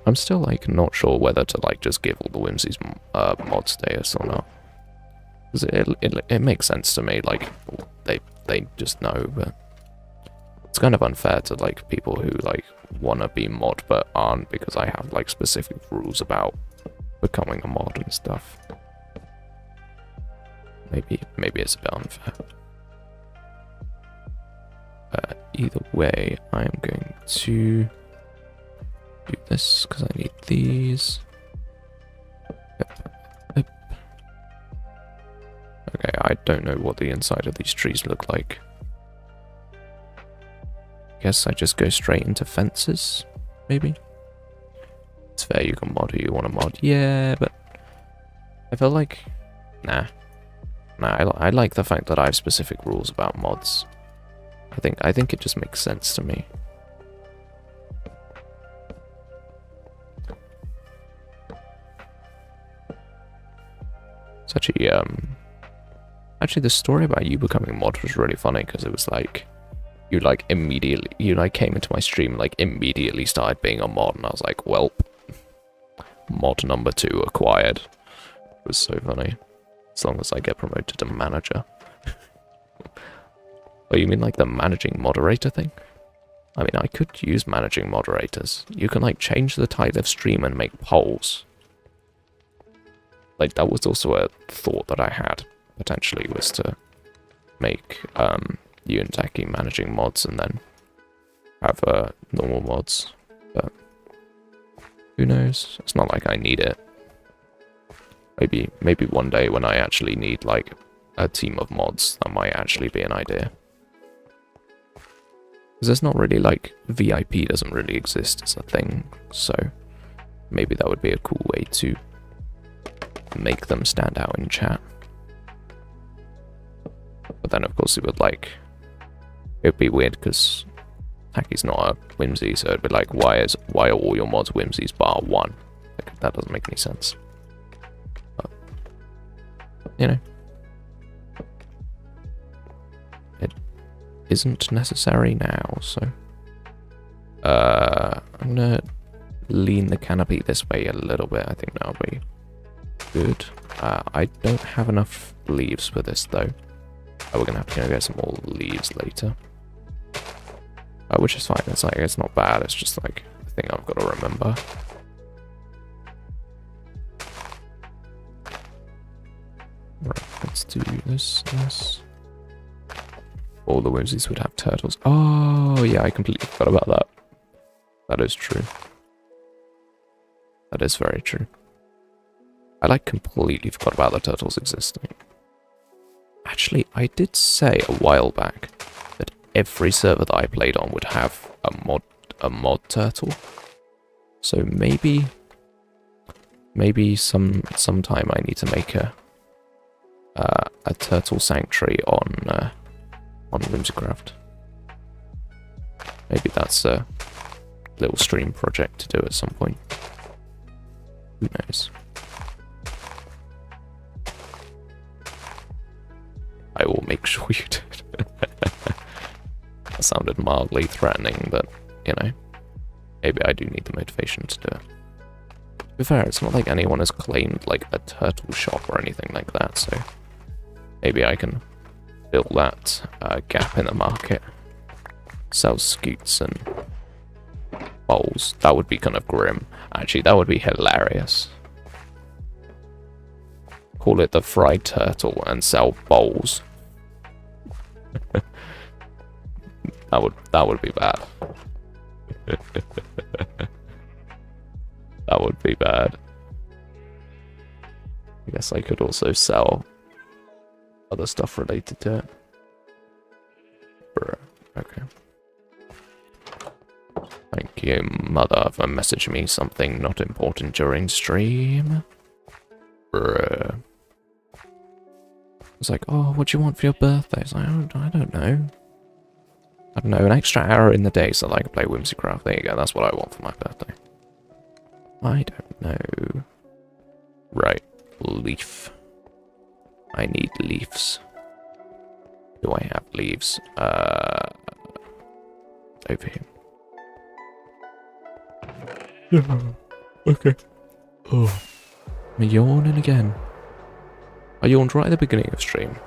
S1: I'm still like not sure whether to like just give all the whimsies mod status or not. Because it makes sense to me, like they just know, but it's kind of unfair to like people who like want to be mod but aren't because I have like specific rules about becoming a mod and stuff. Maybe it's a bit unfair. Either way, I am going to do this because I need these. Yep. Okay, I don't know what the inside of these trees look like. Guess I just go straight into fences, maybe? It's fair, you can mod who you want to mod. Yeah, but I feel like... Nah, I like the fact that I have specific rules about mods. I think it just makes sense to me. It's actually the story about you becoming a mod was really funny because it was like you came into my stream and like immediately started being a mod and I was like, welp, mod number 2 acquired. It was so funny. As long as I get promoted to manager. Oh, you mean like the managing moderator thing? I mean, I could use managing moderators. You can like change the title of stream and make polls. Like that was also a thought that I had, potentially, was to make you and Taki managing mods and then have normal mods. But who knows? It's not like I need it. Maybe one day when I actually need like a team of mods, that might actually be an idea. Because there's not really like VIP doesn't really exist as a thing, so maybe that would be a cool way to make them stand out in chat. But then of course it would be weird because Taki's not a whimsy, so it'd be like, why are all your mods whimsies bar 1? Like, that doesn't make any sense. But, you know, it isn't necessary now, so I'm gonna lean the canopy this way a little bit. I think that'll be good. I don't have enough leaves for this though. We're gonna have to go get some more leaves later. Which is fine. It's not bad. It's just like a thing I've got to remember. Right, let's do this. All the whimsies would have turtles. Oh yeah, I completely forgot about that. That is true. That is very true. I like completely forgot about the turtles existing. Actually, I did say a while back that every server that I played on would have a mod turtle. So maybe sometime I need to make a turtle sanctuary on Whimsycraft. Maybe that's a little stream project to do at some point. Who knows? I will make sure you do it. That sounded mildly threatening, but, you know, maybe I do need the motivation to do it. To be fair, it's not like anyone has claimed, like, a turtle shop or anything like that, so maybe I can fill that gap in the market. Sell scoots and bowls. That would be kind of grim. Actually, that would be hilarious. Call it the fried turtle and sell bowls. that would be bad. That would be bad. I guess I could also sell other stuff related to it. Bruh. Okay. Thank you, mother, for messaging me something not important during stream. Bruh. It's like, oh, what do you want for your birthday? It's like, I don't know. I don't know, an extra hour in the day so that I can play Whimsycraft. There you go, that's what I want for my birthday. I don't know. Right, leaf. I need leaves. Do I have leaves? Over here. Yeah, okay. Oh, I'm yawning again. I yawned right at the beginning of stream.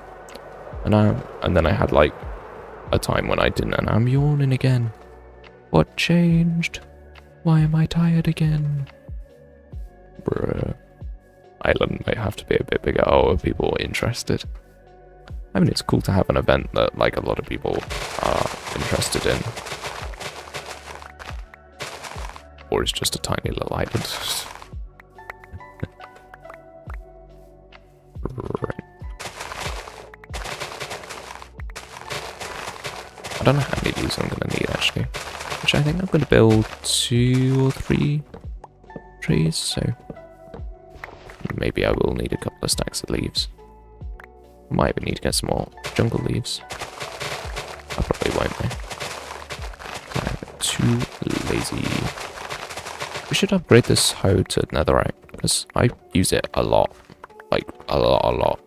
S1: And then I had like a time when I didn't, and I'm yawning again. What changed? Why am I tired again? Bruh. Island might have to be a bit bigger. Oh, are people interested? I mean, it's cool to have an event that, like, a lot of people are interested in. Or it's just a tiny little island. Right. I don't know how many of these I'm going to need, actually. Which I think I'm going to build 2 or 3 trees, so maybe I will need a couple of stacks of leaves. Might even need to get some more jungle leaves. I probably won't, though. I'm too lazy. We should upgrade this hoe to netherite, because I use it a lot. Like, a lot.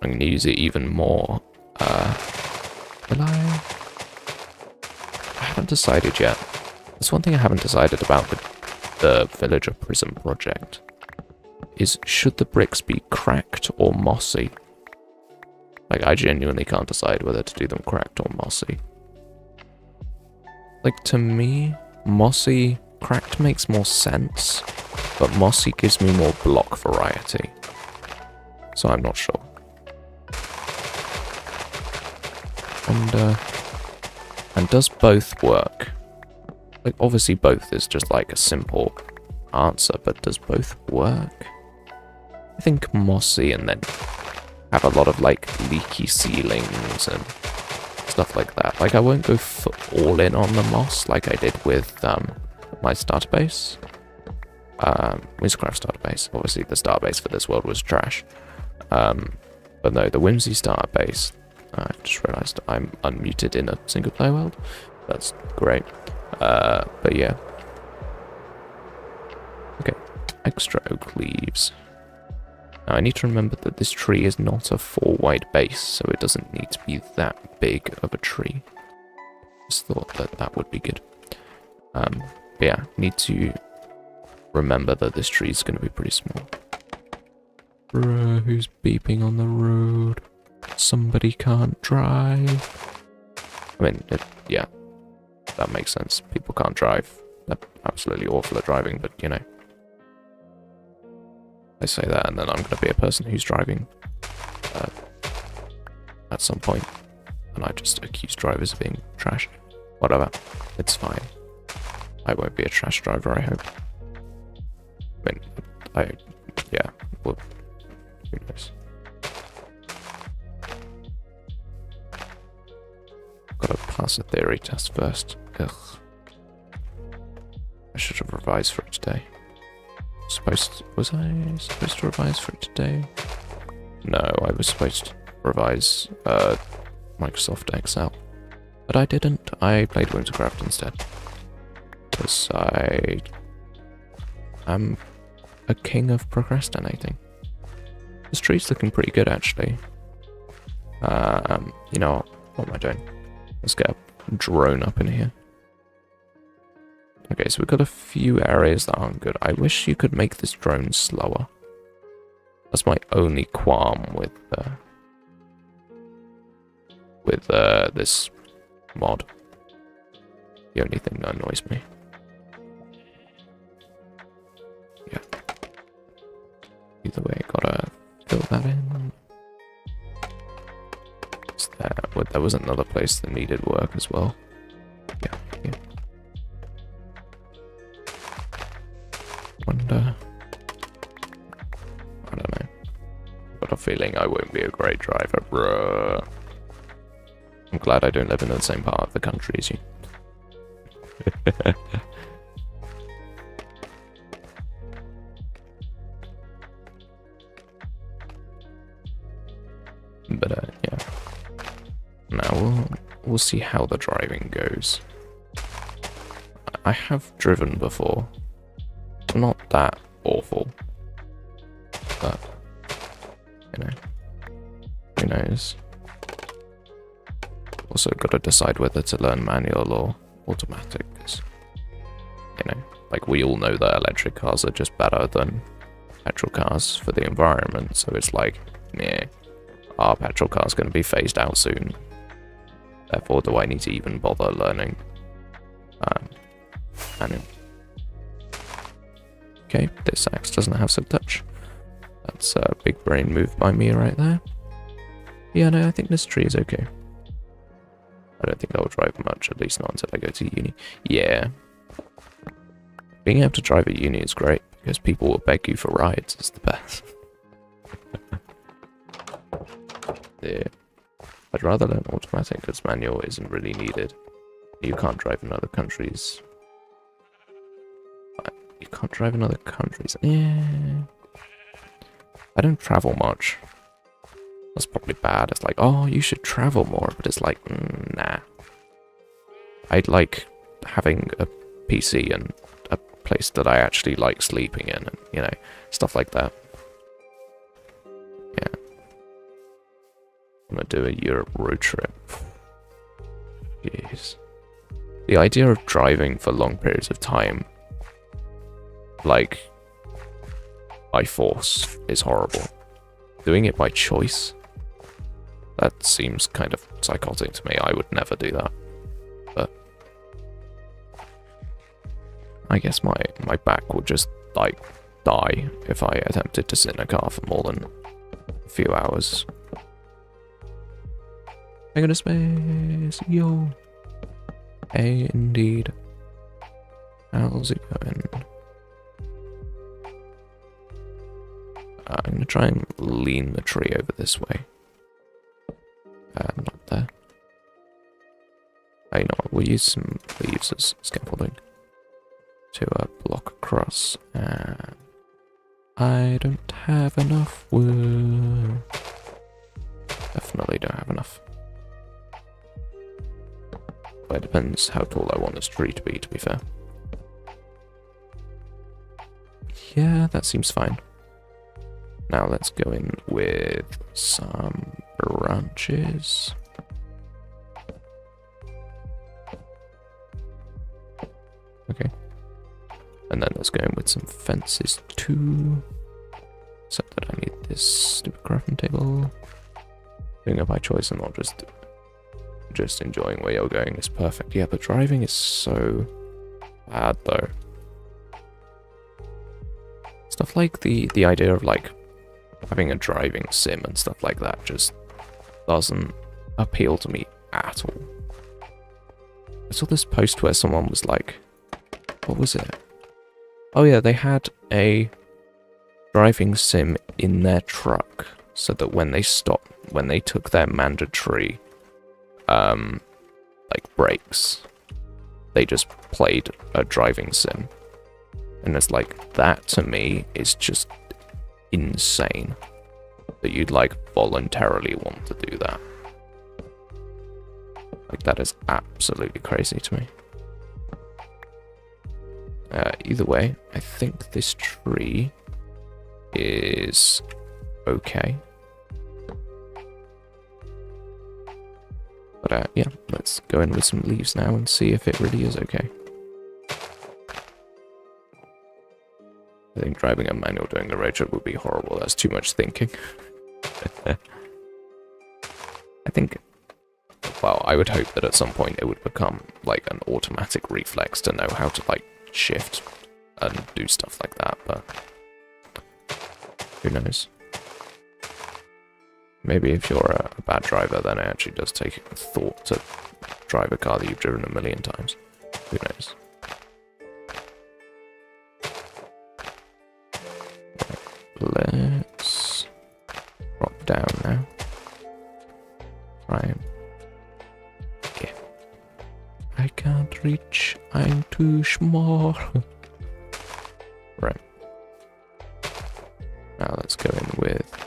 S1: I'm going to use it even more. Will I? I haven't decided yet. There's one thing I haven't decided about the villager prison project. Is should the bricks be cracked or mossy? Like, I genuinely can't decide whether to do them cracked or mossy. Like, to me, mossy, cracked makes more sense, but mossy gives me more block variety. So I'm not sure. And does both work? Like, obviously both is just like a simple answer, but does both work? I think mossy and then have a lot of like leaky ceilings and stuff like that. Like, I won't go all in on the moss like I did with my starter base. Wizcraft starter base. Obviously the starter base for this world was trash. But no, the Whimsy starter base, I've just realised I'm unmuted in a single player world. That's great. But yeah. Okay, extra oak leaves. Now I need to remember that this tree is not a 4-wide base, so it doesn't need to be that big of a tree. Just thought that would be good. But yeah, need to remember that this tree is going to be pretty small. Bro, who's beeping on the road? Somebody can't drive. I mean, yeah, that makes sense. People can't drive. They're absolutely awful at driving, but you know. I say that and then I'm going to be a person who's driving at some point, and I just accuse drivers of being trash. Whatever, it's fine. I won't be a trash driver, I hope. I mean, yeah, well, who knows. Gotta pass a theory test first. Ugh. I should have revised for it today. Was I supposed to revise for it today? No, I was supposed to revise Microsoft Excel. But I didn't. I played Wintercraft instead. Because I am a king of procrastinating. This tree's looking pretty good, actually. You know, what am I doing? Let's get a drone up in here. Okay, so we've got a few areas that aren't good. I wish you could make this drone slower. That's my only qualm with this mod. The only thing that annoys me. Yeah. Either way, gotta fill that in. Is there? Well, there was another place that needed work as well. Yeah. Wonder. I don't know. Got a feeling I won't be a great driver, bruh. I'm glad I don't live in the same part of the country as you. But yeah. Now we'll see how the driving goes. I have driven before. Not that awful, but you know, who knows. Also got to decide whether to learn manual or automatic, because you know, like, we all know that electric cars are just better than petrol cars for the environment, so it's like, yeah, our petrol car's going to be phased out soon, therefore do I need to even bother learning manual. Okay, this axe doesn't have silk touch. That's a big brain move by me right there. Yeah, no, I think this tree is okay. I don't think I'll drive much, at least not until I go to uni. Yeah. Being able to drive at uni is great, because people will beg you for rides. It's the best. Yeah. I'd rather learn automatic, because manual isn't really needed. You can't drive in other countries. You can't drive in other countries. Yeah. I don't travel much. That's probably bad. It's like, oh, you should travel more, but it's like, nah. I'd like having a PC and a place that I actually like sleeping in, and, you know, stuff like that. Yeah. I'm gonna do a Europe road trip. Jeez. The idea of driving for long periods of time, like, by force, is horrible. Doing it by choice? That seems kind of psychotic to me. I would never do that. But I guess my back would just, like, die if I attempted to sit in a car for more than a few hours. I got a space, yo. Hey, indeed. How's it going? I'm gonna try and lean the tree over this way. Not there. You know what, we'll use some leaves as scaffolding to block across. I don't have enough wood. Definitely don't have enough. But it depends how tall I want this tree to be fair. Yeah, that seems fine. Now let's go in with some branches. Okay. And then let's go in with some fences too. Except that I need this stupid crafting table. Doing it by choice and not just enjoying where you're going is perfect. Yeah, but driving is so bad though. Stuff like the idea of like having a driving sim and stuff like that just doesn't appeal to me at all. I saw this post where someone was like, what was it? Oh yeah, they had a driving sim in their truck so that when they stopped, when they took their mandatory like breaks, they just played a driving sim. And it's like, that to me is just insane that you'd like voluntarily want to do that. Like, that is absolutely crazy to me. Either way, I think this tree is okay. But yeah, let's go in with some leaves now and see if it really is okay. I think driving a manual during the road trip would be horrible. That's too much thinking. I think, well, I would hope that at some point it would become like an automatic reflex to know how to like shift and do stuff like that, but who knows? Maybe if you're a bad driver, then it actually does take thought to drive a car that you've driven a million times. Who knows? Let's drop down now. Right. Yeah. I can't reach. I'm too small. Right. Now let's go in with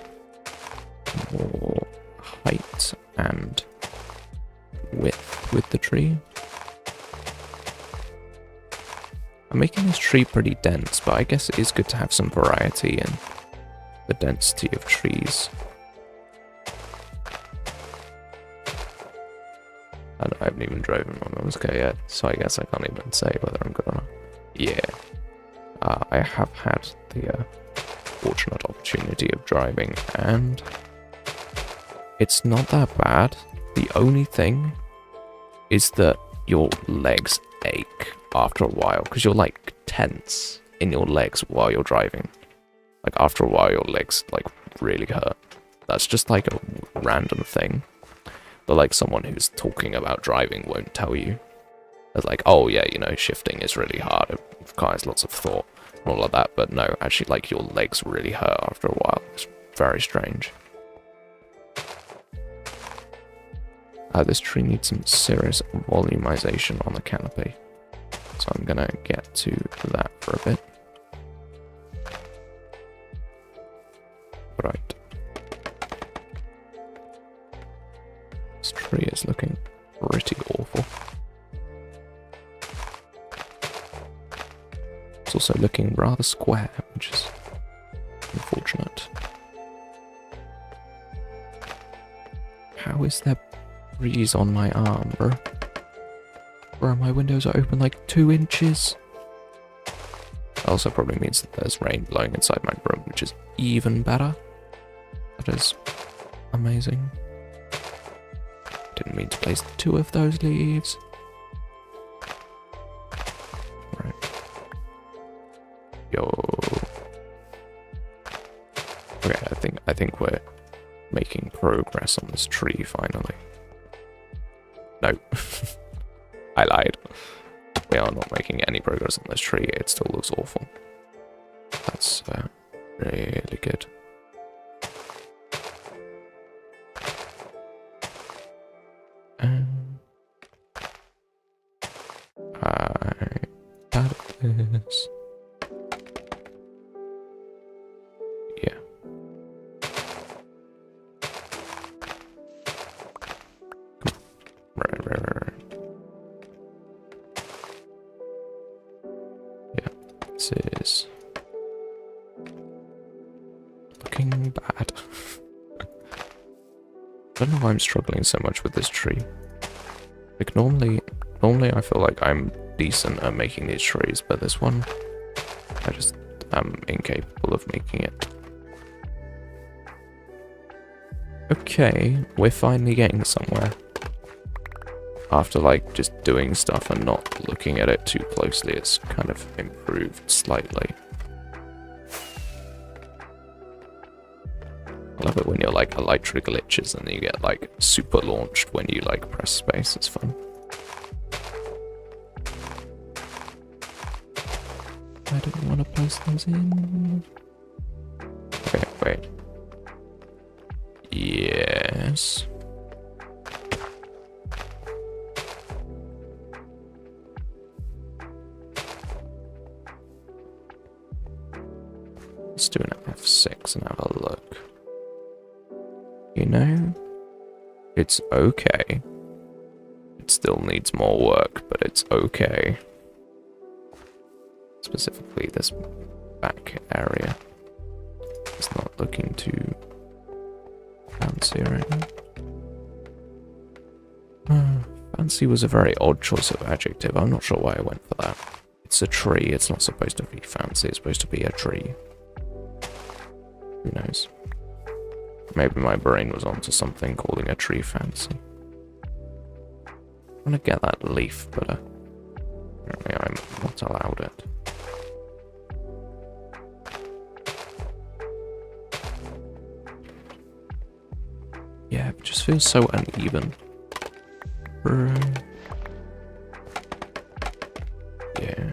S1: more height and width with the tree. I'm making this tree pretty dense, but I guess it is good to have some variety in the density of trees. And I haven't even driven one of those yet, so I guess I can't even say whether I'm good or not. Yeah. I have had the fortunate opportunity of driving, and it's not that bad. The only thing is that your legs ache after a while, because you're like tense in your legs while you're driving. Like after a while your legs like really hurt. That's just like a random thing that like someone who's talking about driving won't tell you. It's like, oh yeah, you know, shifting is really hard, it requires lots of thought and all of that, but no, actually like your legs really hurt after a while. It's very strange. This tree needs some serious volumization on the canopy, so I'm gonna get to that for a bit. Right. This tree is looking pretty awful. It's also looking rather square, which is unfortunate. How is there breeze on my arm, bro? Bro, my windows are open like 2 inches. Also probably means that there's rain blowing inside my room, which is even better. That is amazing. Didn't mean to place 2 of those leaves. Right. Yo. Okay, I think we're making progress on this tree finally. No. I lied. We are not making any progress on this tree. It still looks awful. That's really good. I got this. Yeah. Right. Yeah, this is looking bad. I don't know why I'm struggling so much with this tree. Like normally I feel like I'm decent at making these trees, but this one, I just am incapable of making it. Okay, we're finally getting somewhere. After like just doing stuff and not looking at it too closely, it's kind of improved slightly. I love it when your like elytra glitches and you get like super launched when you like press space. It's fun. I don't want to place those in. Okay, wait. Yes. Let's do an F6 and have a look. You know, it's okay. It still needs more work, but it's okay. Specifically this back area. It's not looking too fancy right now. Fancy was a very odd choice of adjective. I'm not sure why I went for that. It's a tree. It's not supposed to be fancy. It's supposed to be a tree. Who knows? Maybe my brain was onto something calling a tree fancy. I want to get that leaf, but apparently I'm not allowed it. Yeah, it just feels so uneven. Yeah.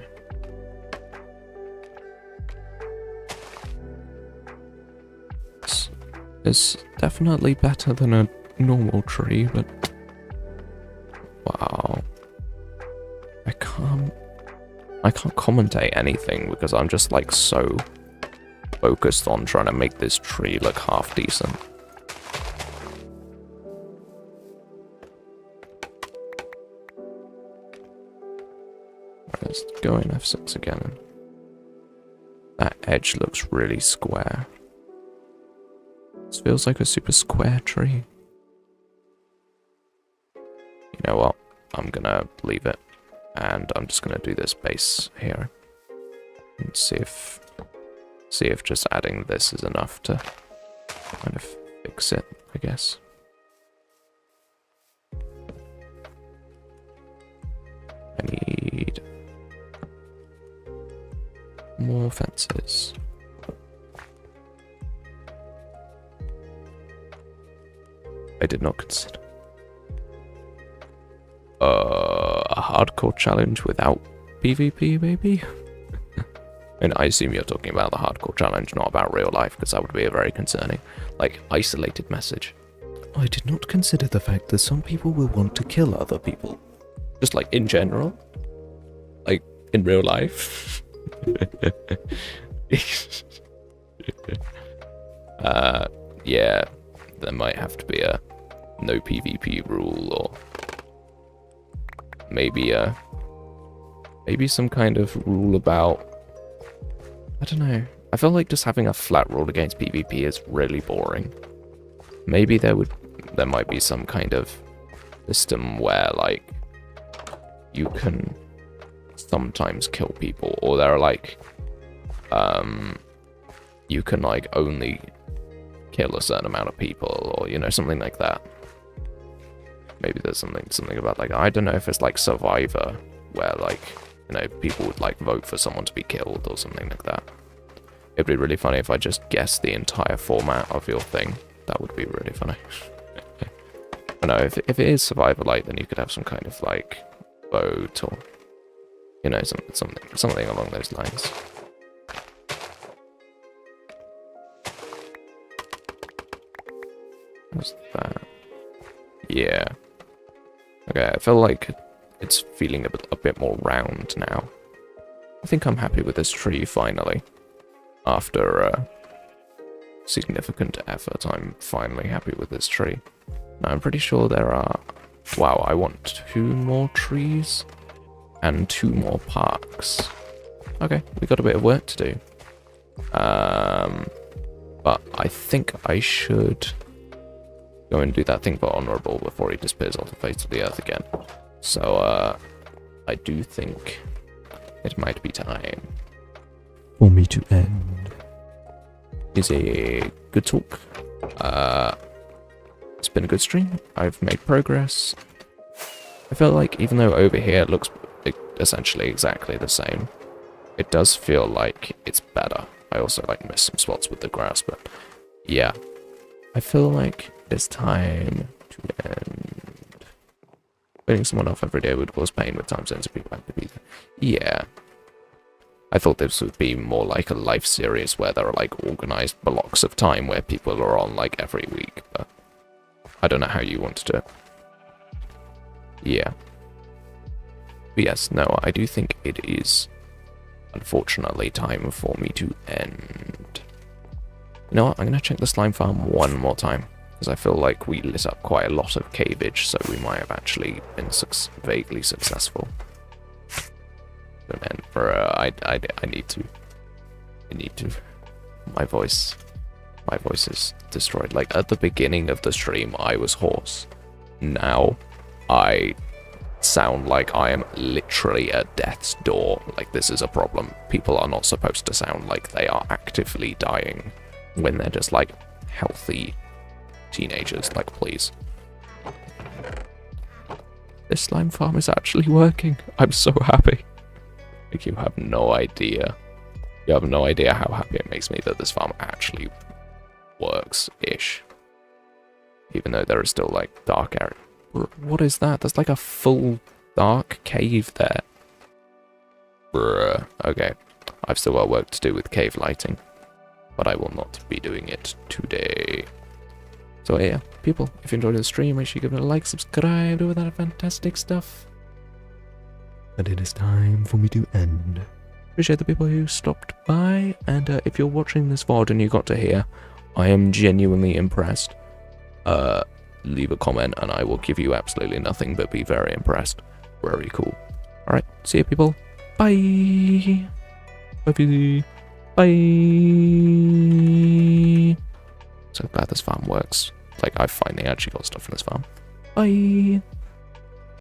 S1: It's definitely better than a normal tree, but wow. I can't commentate anything because I'm just like so focused on trying to make this tree look half decent. Let's go in F6 again. That edge looks really square. This feels like a super square tree. You know what? I'm gonna leave it. And I'm just gonna do this base here. And see if just adding this is enough to kind of fix it, I guess. I need more fences. I did not consider. A hardcore challenge without PvP, maybe? And I assume you're talking about the hardcore challenge, not about real life, because that would be a very concerning, like, isolated message. I did not consider the fact that some people will want to kill other people. Just like in general? Like, in real life? Yeah, there might have to be a no PvP rule, or maybe some kind of rule about, I don't know. I feel like just having a flat rule against PvP is really boring. Maybe there might be some kind of system where, like, you can sometimes kill people, or there are, like, you can, like, only kill a certain amount of people, or, you know, something like that. Maybe there's something about, like, I don't know if it's like Survivor, where, like, you know, people would, like, vote for someone to be killed or something like that. It'd be really funny if I just guessed the entire format of your thing. That would be really funny. I know, if it is Survivor-like, then you could have some kind of, like, vote, or, you know, something along those lines. What's that? Yeah. Okay, I feel like it's feeling a bit more round now. I think I'm happy with this tree, finally. After significant effort, I'm finally happy with this tree. Now, I'm pretty sure there are... Wow, I want 2 more trees and 2 more parks. Okay, we got a bit of work to do. But I think I should go and do that thing for Honourable before he disappears off the face of the earth again. So, I do think it might be time for me to end. Is a good talk. It's been a good stream. I've made progress. I feel like even though over here it looks essentially exactly the same, it does feel like it's better. I also like miss some spots with the grass, but yeah. I feel like it's time to end. Letting someone off every day would cause pain with time zones and people have to be there. Yeah. I thought this would be more like a life series where there are, like, organized blocks of time where people are on, like, every week, but I don't know how you want to do it. Yeah. But yes, no, I do think it is, unfortunately, time for me to end. You know what, I'm going to check the slime farm one more time, because I feel like we lit up quite a lot of caveage, so we might have actually been vaguely successful. But man, I need to. My voice is destroyed. Like, at the beginning of the stream, I was hoarse. Now, I sound like I am literally at death's door. Like, this is a problem. People are not supposed to sound like they are actively dying when they're just, like, healthy teenagers. Like, please. This slime farm is actually working. I'm so happy. Like, you have no idea. You have no idea how happy it makes me that this farm actually works-ish. Even though there is still, like, dark area. What is that? There's, like, a full dark cave there. Bruh. Okay. I've still got work to do with cave lighting. But I will not be doing it today. So, yeah, people, if you enjoyed the stream, make sure you give it a like, subscribe, do all that fantastic stuff. And it is time for me to end. Appreciate the people who stopped by, and if you're watching this VOD and you got to here, I am genuinely impressed. Leave a comment and I will give you absolutely nothing but be very impressed. Very cool. Alright, see you people. Bye! Bye! Bye! So glad this farm works. Like, I finally actually got stuff from this farm. Bye!